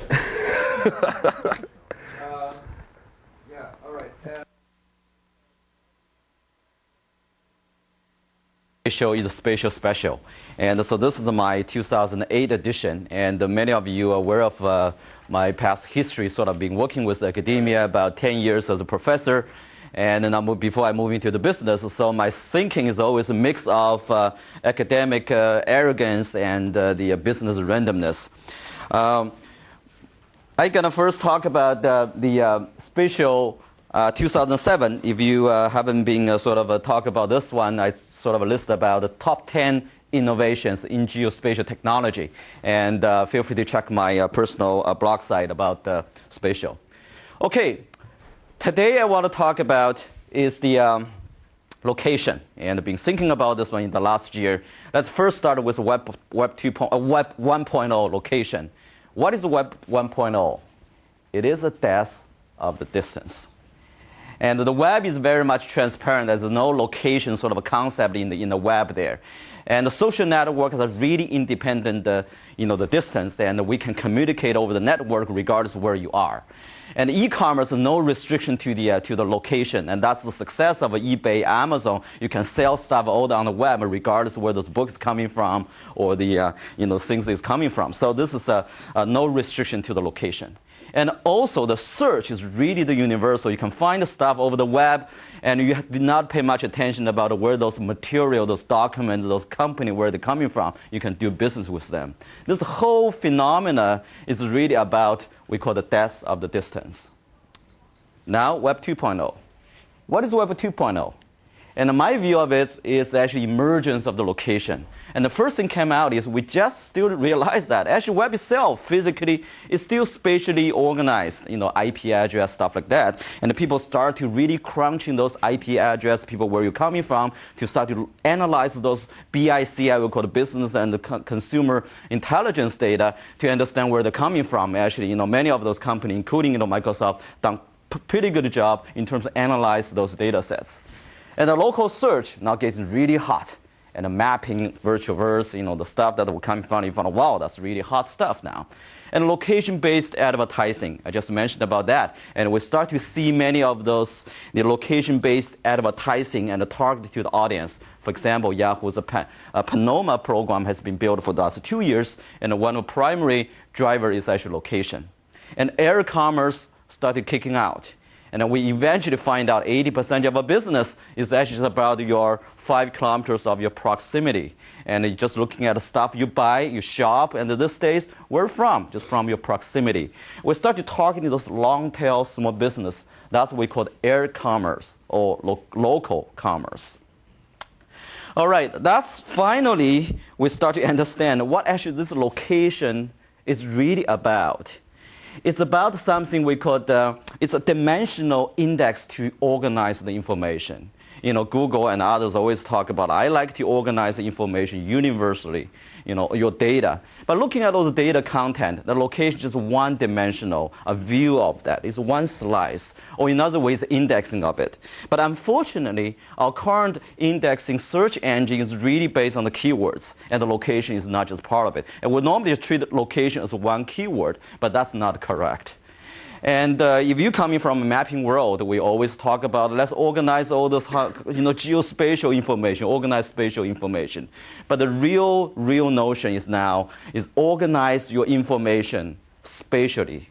Spatial is Spatial Special. And so this is my 2008 edition. And many of you are aware of my past history, sort of been working with academia about 10 years as a professor. And then before I move into the business, so my thinking is always a mix of academic arrogance and the business randomness. I'm going to first talk about the Spatial 2007. If you haven't been sort of talk about this one, I sort of list about the top 10 innovations in geospatial technology. And feel free to check my personal blog site about spatial. Okay. Today I want to talk about is the location, and I've been thinking about this one in the last year. Let's first start with Web 1.0 location. What is Web 1.0? It is a death of the distance. And the web is very much transparent. There's no location sort of a concept in the web there. And the social networks are really independent, the distance, and we can communicate over the network regardless of where you are. And e-commerce, no restriction to the location, and that's the success of eBay, Amazon. You can sell stuff all on the web, regardless of where those books coming from or the things is coming from. So this is no restriction to the location. And also, the search is really the universal. You can find the stuff over the web, and you do not pay much attention about where those material, those documents, those companies, where they're coming from. You can do business with them. This whole phenomena is really about, we call the death of the distance. Now, Web 2.0. What is Web 2.0? And my view of it is actually emergence of the location. And the first thing came out is we just still realize that actually web itself physically is still spatially organized, IP address, stuff like that. And the people start to really crunching those IP address, people where you're coming from, to start to analyze those BIC, I would call the business and the consumer intelligence data to understand where they're coming from. Actually, many of those companies, including Microsoft, done pretty good job in terms of analyze those data sets. And the local search now gets really hot. And the mapping, virtual verse, the stuff that will come from, you find, wow, that's really hot stuff now. And location-based advertising, I just mentioned about that. And we start to see many of those, the location-based advertising and the targeted to the audience. For example, Yahoo's Panoma program has been built for the last 2 years, and one of the primary driver is actually location. And air commerce started kicking out. And we eventually find out 80% of our business is actually just about your 5 kilometers of your proximity. And you're just looking at the stuff you buy, you shop, and these days, where from? Just from your proximity. We start to target those long-tail small business. That's what we call air commerce or local commerce. All right, that's finally we start to understand what actually this location is really about. It's about something we call it's a dimensional index to organize the information. Google and others always talk about, I like to organize information universally, your data. But looking at those data content, the location is just one-dimensional, a view of that. It's one slice, or in other ways, indexing of it. But unfortunately, our current indexing search engine is really based on the keywords, and the location is not just part of it. And we normally treat location as one keyword, but that's not correct. And if you're coming from a mapping world, we always talk about let's organize all this geospatial information, organize spatial information. But the real notion is now is organize your information spatially.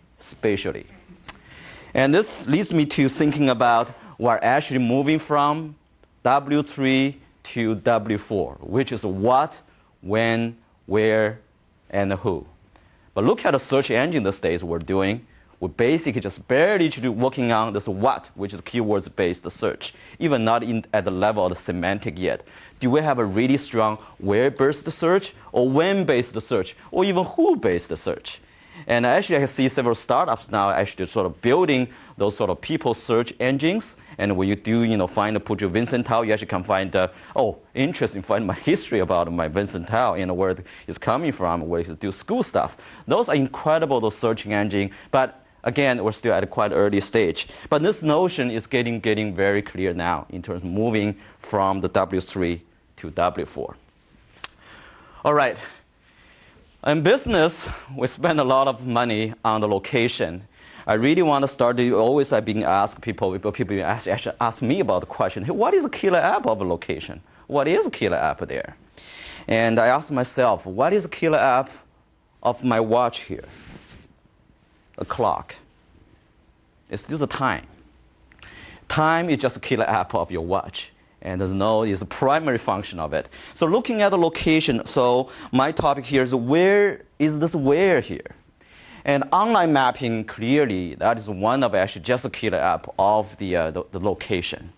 And this leads me to thinking about we're actually moving from W3 to W4, which is what, when, where, and who. But look at the search engine these days we're doing. We're basically just barely working on this what, which is keywords-based search, even not at the level of the semantic yet. Do we have a really strong where-based search, or when-based search, or even who-based search? And actually, I see several startups now actually sort of building those sort of people search engines. And when you do, put your Vincent Tao, you actually can find, interesting, find my history about my Vincent Tao, where it's coming from, where he do school stuff. Those are incredible, those searching engine. But again, we're still at a quite early stage. But this notion is getting very clear now in terms of moving from the W3 to W4. All right. In business, we spend a lot of money on the location. I really want to start to always I've been asked people actually ask me about the question, hey, what is a killer app of a location? What is a killer app there? And I asked myself, what is a killer app of my watch here? A clock. It's still the time. Time is just a killer app of your watch. And is a primary function of it. So looking at the location, so my topic here is where is this where here? And online mapping, clearly, that is one of actually just a killer app of the location.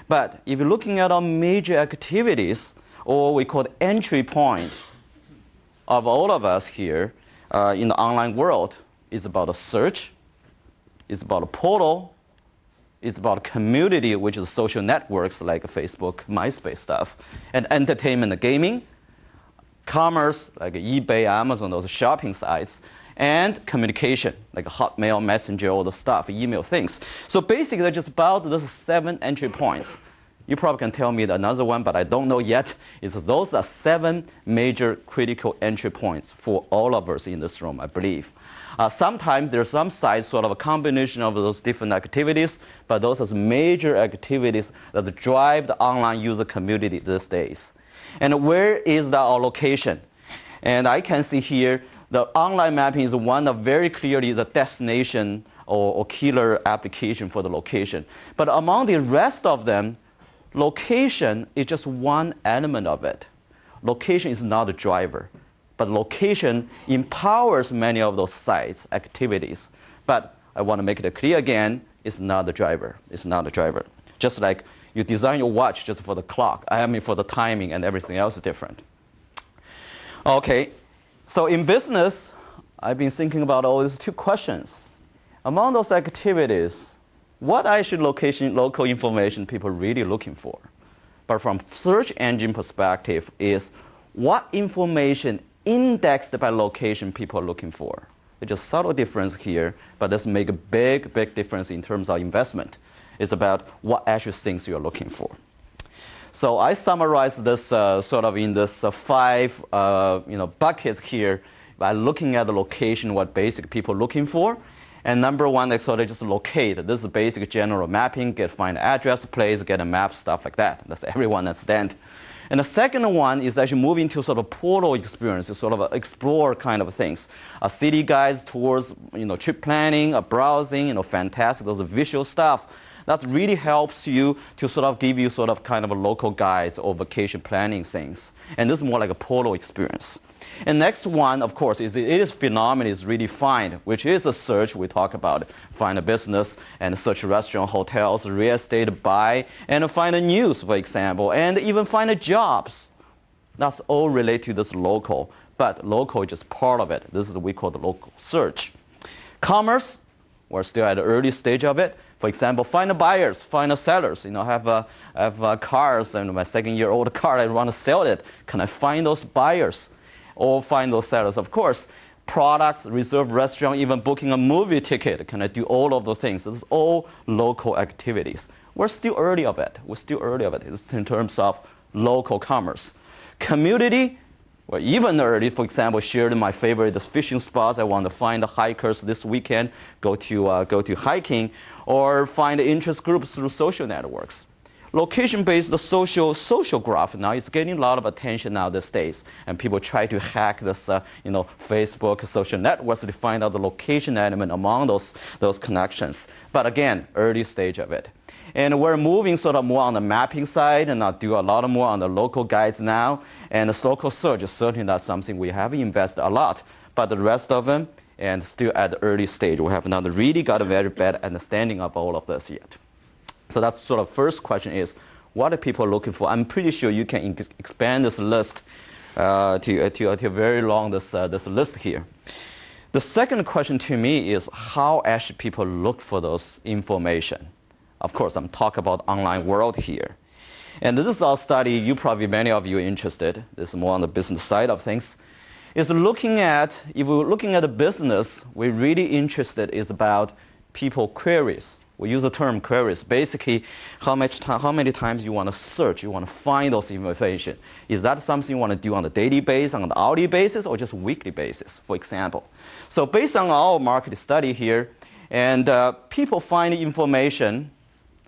But if you're looking at our major activities, or we call the entry point of all of us here in the online world, is about a search, it's about a portal, it's about community, which is social networks like Facebook, MySpace stuff, and entertainment and gaming, commerce, like eBay, Amazon, those shopping sites, and communication, like Hotmail, Messenger, all the stuff, email things. So basically, they're just about those 7 entry points. You probably can tell me another one, but I don't know yet. Those are 7 major critical entry points for all of us in this room, I believe. Sometimes there's some sites, sort of a combination of those different activities, but those are major activities that drive the online user community these days. And where is our location? And I can see here the online mapping is one of very clearly the destination or killer application for the location. But among the rest of them, location is just one element of it. Location is not a driver. But location empowers many of those sites, activities. But I want to make it clear again, it's not the driver. It's not the driver. Just like you design your watch just for the clock. For the timing and everything else is different. Okay, so in business, I've been thinking about all these 2 questions. Among those activities, what actually local information people are really looking for? But from search engine perspective is what information indexed by location people are looking for. It's a subtle difference here, but this make a big difference in terms of investment. It's about what actual things you're looking for. So I summarize this sort of in this 5 buckets here by looking at the location, what basic people are looking for. And number 1, they sort of just locate. This is basic general mapping, find address, place, get a map, stuff like that. That's everyone understand. And the second one is actually moving to sort of portal experience, sort of explore kind of things. City guides, tours, trip planning, browsing, fantastic, those visual stuff. That really helps you to sort of give you sort of kind of a local guides or vacation planning things. And this is more like a portal experience. And next one, of course, it is phenomenon is really find, which is a search we talk about. Find a business and search restaurant, hotels, real estate, buy, and find a news, for example, and even find a jobs. That's all related to this local, but local is just part of it. This is what we call the local search. Commerce, we're still at the early stage of it. For example, find the buyers, find the sellers. I have cars, and my second-year-old car, I want to sell it. Can I find those buyers or find those sellers? Of course, products, reserve restaurant, even booking a movie ticket. Can I do all of the things? It's all local activities. We're still early of it. It's in terms of local commerce. Community, well, even early, for example, shared my favorite fishing spots. I want to find the hikers this weekend, go to hiking, or find interest groups through social networks. Location-based social graph now is getting a lot of attention now these days, and people try to hack this, Facebook social networks to find out the location element among those connections. But again, early stage of it. And we're moving sort of more on the mapping side, and I'll do a lot more on the local guides now. And the local search is certainly not something we have invested a lot, but the rest of them, and still at the early stage, we have not really got a very bad understanding of all of this yet. So that's sort of first question is, what are people looking for? I'm pretty sure you can expand this list to very long this list here. The second question to me is how actually people look for those information. Of course, I'm talking about online world here. And this is our study, many of you are interested. This is more on the business side of things. If we're looking at the business, we're really interested is about people queries. We use the term queries. Basically, how many times you want to search, you want to find those information. Is that something you want to do on a daily basis, on an hourly basis, or just weekly basis, for example? So based on our market study here, and people find information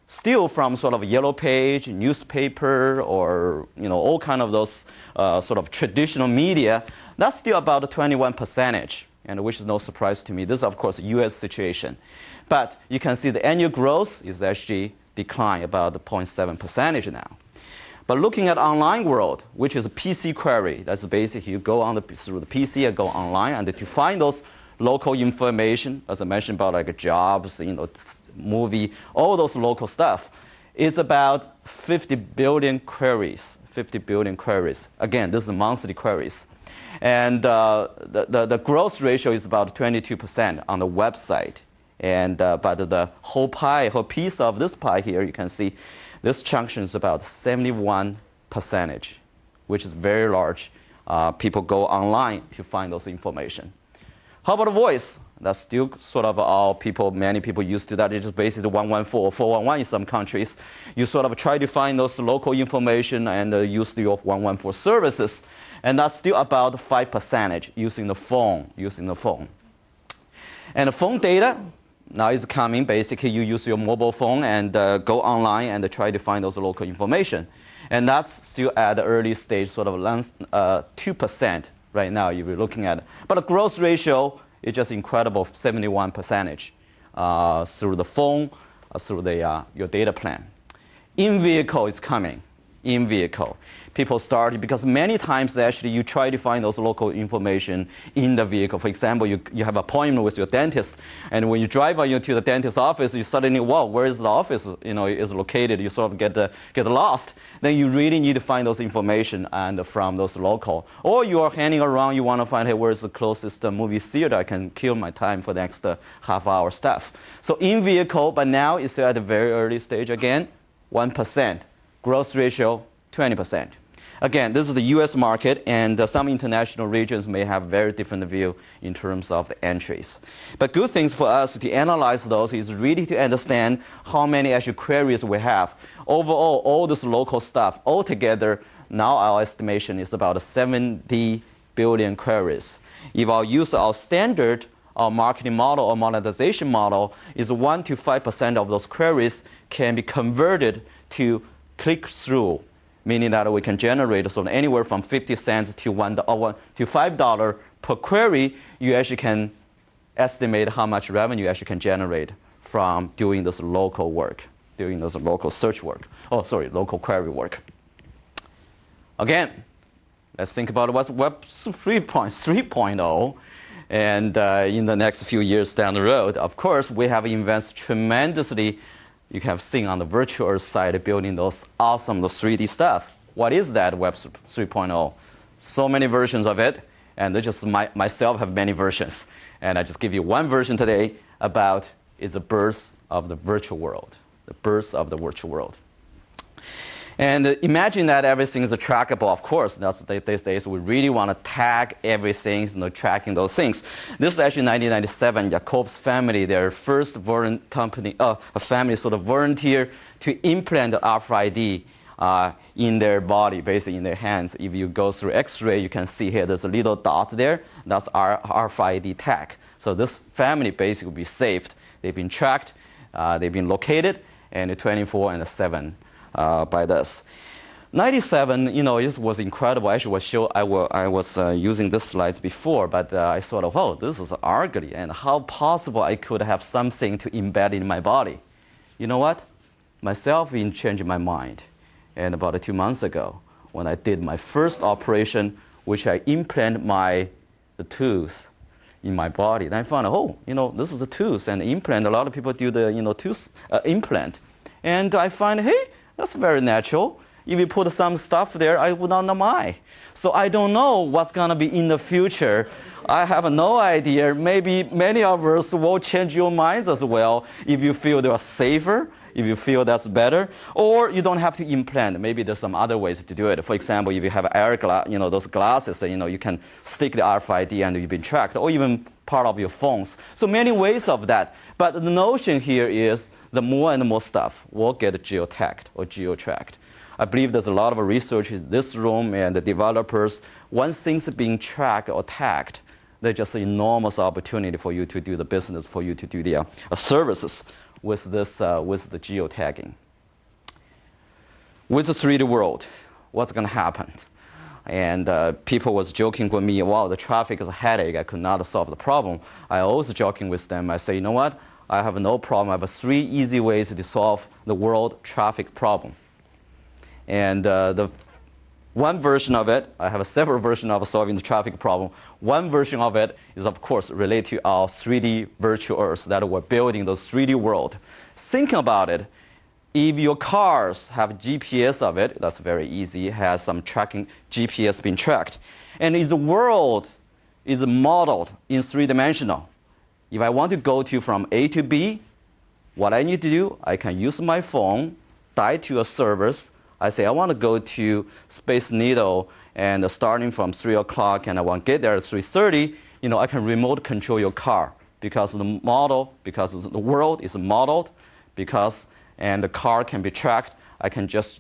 still from sort of yellow page, newspaper, or all kind of those sort of traditional media. That's still about 21%, and which is no surprise to me. This is, of course, U.S. situation. But you can see the annual growth is actually declined about 0.7% now. But looking at online world, which is a PC query, that's basically you go through the PC and go online, and to find those local information, as I mentioned about like jobs, movie, all those local stuff, it's about 50 billion queries. 50 billion queries. Again, this is monthly queries. And the growth ratio is about 22% on the website. And but the whole piece of this pie here, you can see this chunk is about 71%, which is very large. People go online to find those information. How about voice? That's still sort of many people used to that. It's just basically 114 or 411 in some countries. You sort of try to find those local information and use the 114 services. And that's still about 5% using the phone. And the phone data now is coming. Basically, you use your mobile phone and go online and try to find those local information. And that's still at the early stage, sort of 2% right now you're looking at. But the growth ratio is just incredible, 71% through the phone, through your data plan. In-vehicle is coming. In-vehicle. People start, because many times actually you try to find those local information in the vehicle. For example, you have an appointment with your dentist, and when you drive to the dentist's office, you suddenly, wow, where is the office is located? You sort of get lost. Then you really need to find those information and from those local. Or you are hanging around, you want to find, hey, where's the closest movie theater? I can kill my time for the next half-hour stuff. So in-vehicle, but now it's still at a very early stage again, 1%. Growth ratio, 20%. Again, this is the U.S. market, and some international regions may have very different view in terms of the entries. But good things for us to analyze those is really to understand how many actual queries we have. Overall, all this local stuff, altogether, now our estimation is about 70 billion queries. If I use our standard marketing model or monetization model, is 1 to 5% of those queries can be converted to click-through, meaning that we can generate anywhere from 50 cents to $5 per query. You actually can estimate how much revenue you actually can generate from doing this local work, doing this local search work. Local query work. Again, let's think about what's Web 3.0. And in the next few years down the road, of course, we have invested tremendously. You have seen on the virtual Earth side building those awesome 3D stuff. What is that Web 3.0? So many versions of it, and myself have many versions. And I just give you one version today about it's a birth of the virtual world, the birth of the virtual world. And imagine that everything is trackable. Of course, that's these days we really want to tag everything, tracking those things. This is actually 1997. Jacob's family, their first a family sort of volunteer to implant the RFID in their body, basically in their hands. If you go through X-ray, you can see here there's a little dot there. That's our RFID tag. So this family basically will be saved. They've been tracked, they've been located, and 24/7 by this. 97, this was incredible. Actually, I was using this slides before, but I thought, oh, this is ugly, and how possible I could have something to embed in my body. You know what? Myself changed my mind. And about 2 months ago, when I did my first operation, which I implanted the tooth in my body, then I found, this is a tooth and implant. A lot of people do the tooth implant, and I find, hey, that's very natural. If you put some stuff there, I would not know why. So I don't know what's going to be in the future. I have no idea. Maybe many of us will change your minds as well if you feel they are safer, if you feel that's better, or you don't have to implant. Maybe there's some other ways to do it. For example, if you have those glasses, you can stick the RFID and you've been tracked, or even part of your phones. So many ways of that. But the notion here is the more and more stuff will get geotagged or geo-tracked. I believe there's a lot of research in this room and the developers. Once things are being tracked or tagged, there's just an enormous opportunity for you to do the business, for you to do the services with the geotagging. With the 3D world, what's going to happen? And people was joking with me, wow, the traffic is a headache. I could not solve the problem. I always joking with them. I say, you know what? I have no problem. I have 3 easy ways to solve the world traffic problem. And the one version of it, I have several versions of solving the traffic problem. One version of it is, of course, related to our 3D virtual Earth that we're building, the 3D world. Thinking about it, if your cars have GPS of it, that's very easy, has some tracking, GPS being tracked. And if the world is modeled in 3-dimensional, if I want to go from A to B, what I need to do, I can use my phone, dial to a service. I say, I want to go to Space Needle, and starting from 3 o'clock, and I want to get there at 3:30, I can remote control your car because the world is modeled, and the car can be tracked. I can just,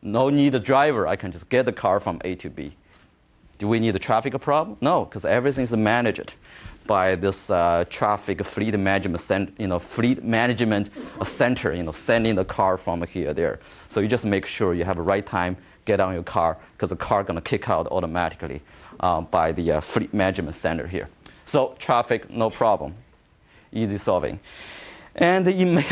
no need a driver, I can just get the car from A to B. Do we need a traffic problem? No, because everything is managed by this traffic fleet management center, sending the car from here there. So you just make sure you have the right time, get on your car, because the car going to kick out automatically by the fleet management center here. So traffic, no problem, easy solving. And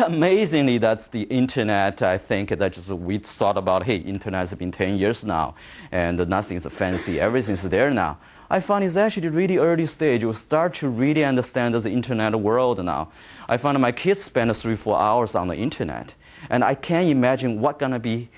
amazingly, that's the internet. I think that just we thought about, hey, internet has been 10 years now, and nothing's fancy, everything's there now. I find it's actually really early stage. We start to really understand the internet world now. I find my kids spend 3-4 hours on the internet, and I can't imagine what's gonna be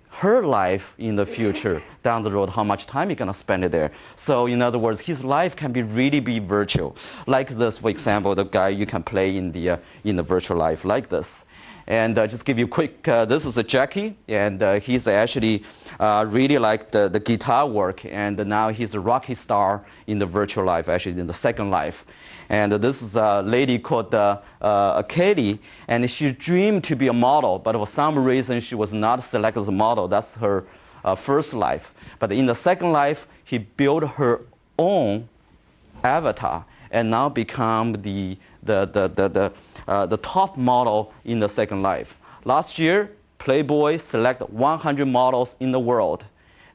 her life in the future down the road, how much time he's gonna spend there. So in other words, his life can really be virtual. Like this, for example, the guy you can play in the virtual life like this. And just give you a quick, this is a Jackie, and he's actually really like the guitar work, and now he's a rocky star in the virtual life, actually in the second life. And this is a lady called Katie, and she dreamed to be a model, but for some reason she was not selected as a model. That's her first life. But in the second life, he built her own avatar and now become the top model in the second life. Last year, Playboy selected 100 models in the world.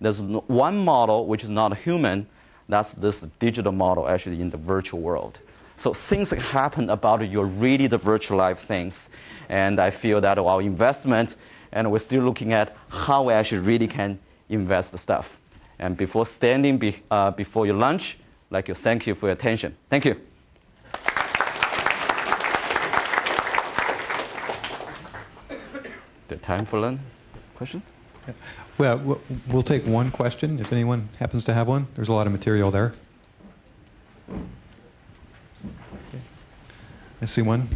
There's one model which is not human. That's this digital model actually in the virtual world. So things happen about the virtual life things. And I feel that our investment, and we're still looking at how we actually really can invest the stuff. And before standing before your lunch, thank you for your attention. Thank you. The time for lunch? Question? Well, we'll take one question if anyone happens to have one. There's a lot of material there. Okay. I see one.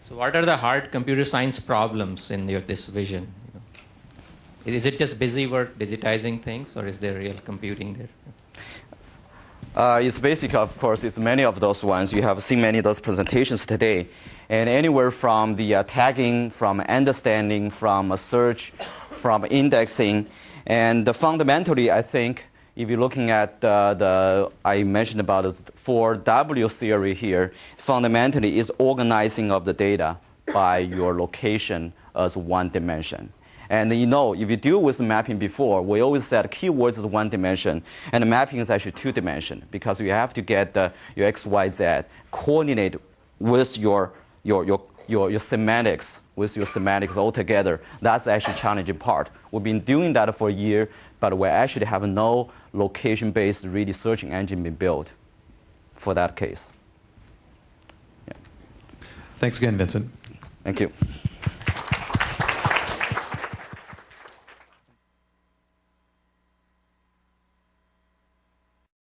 So what are the hard computer science problems in this vision? Is it just busy work digitizing things, or is there real computing there? It's basically, of course, it's many of those ones. You have seen many of those presentations today. And anywhere from the tagging, from understanding, from search, from indexing. And fundamentally, I think, if you're looking at I mentioned about this 4W theory here, fundamentally is organizing of the data by your location as one dimension. And if you deal with mapping before, we always said keywords is one dimension, and the mapping is actually two dimension, because you have to get your X, Y, Z coordinate with your semantics, all together. That's actually challenging part. We've been doing that for a year, but we actually have no location-based really searching engine been built for that case. Yeah. Thanks again, Vincent. Thank you.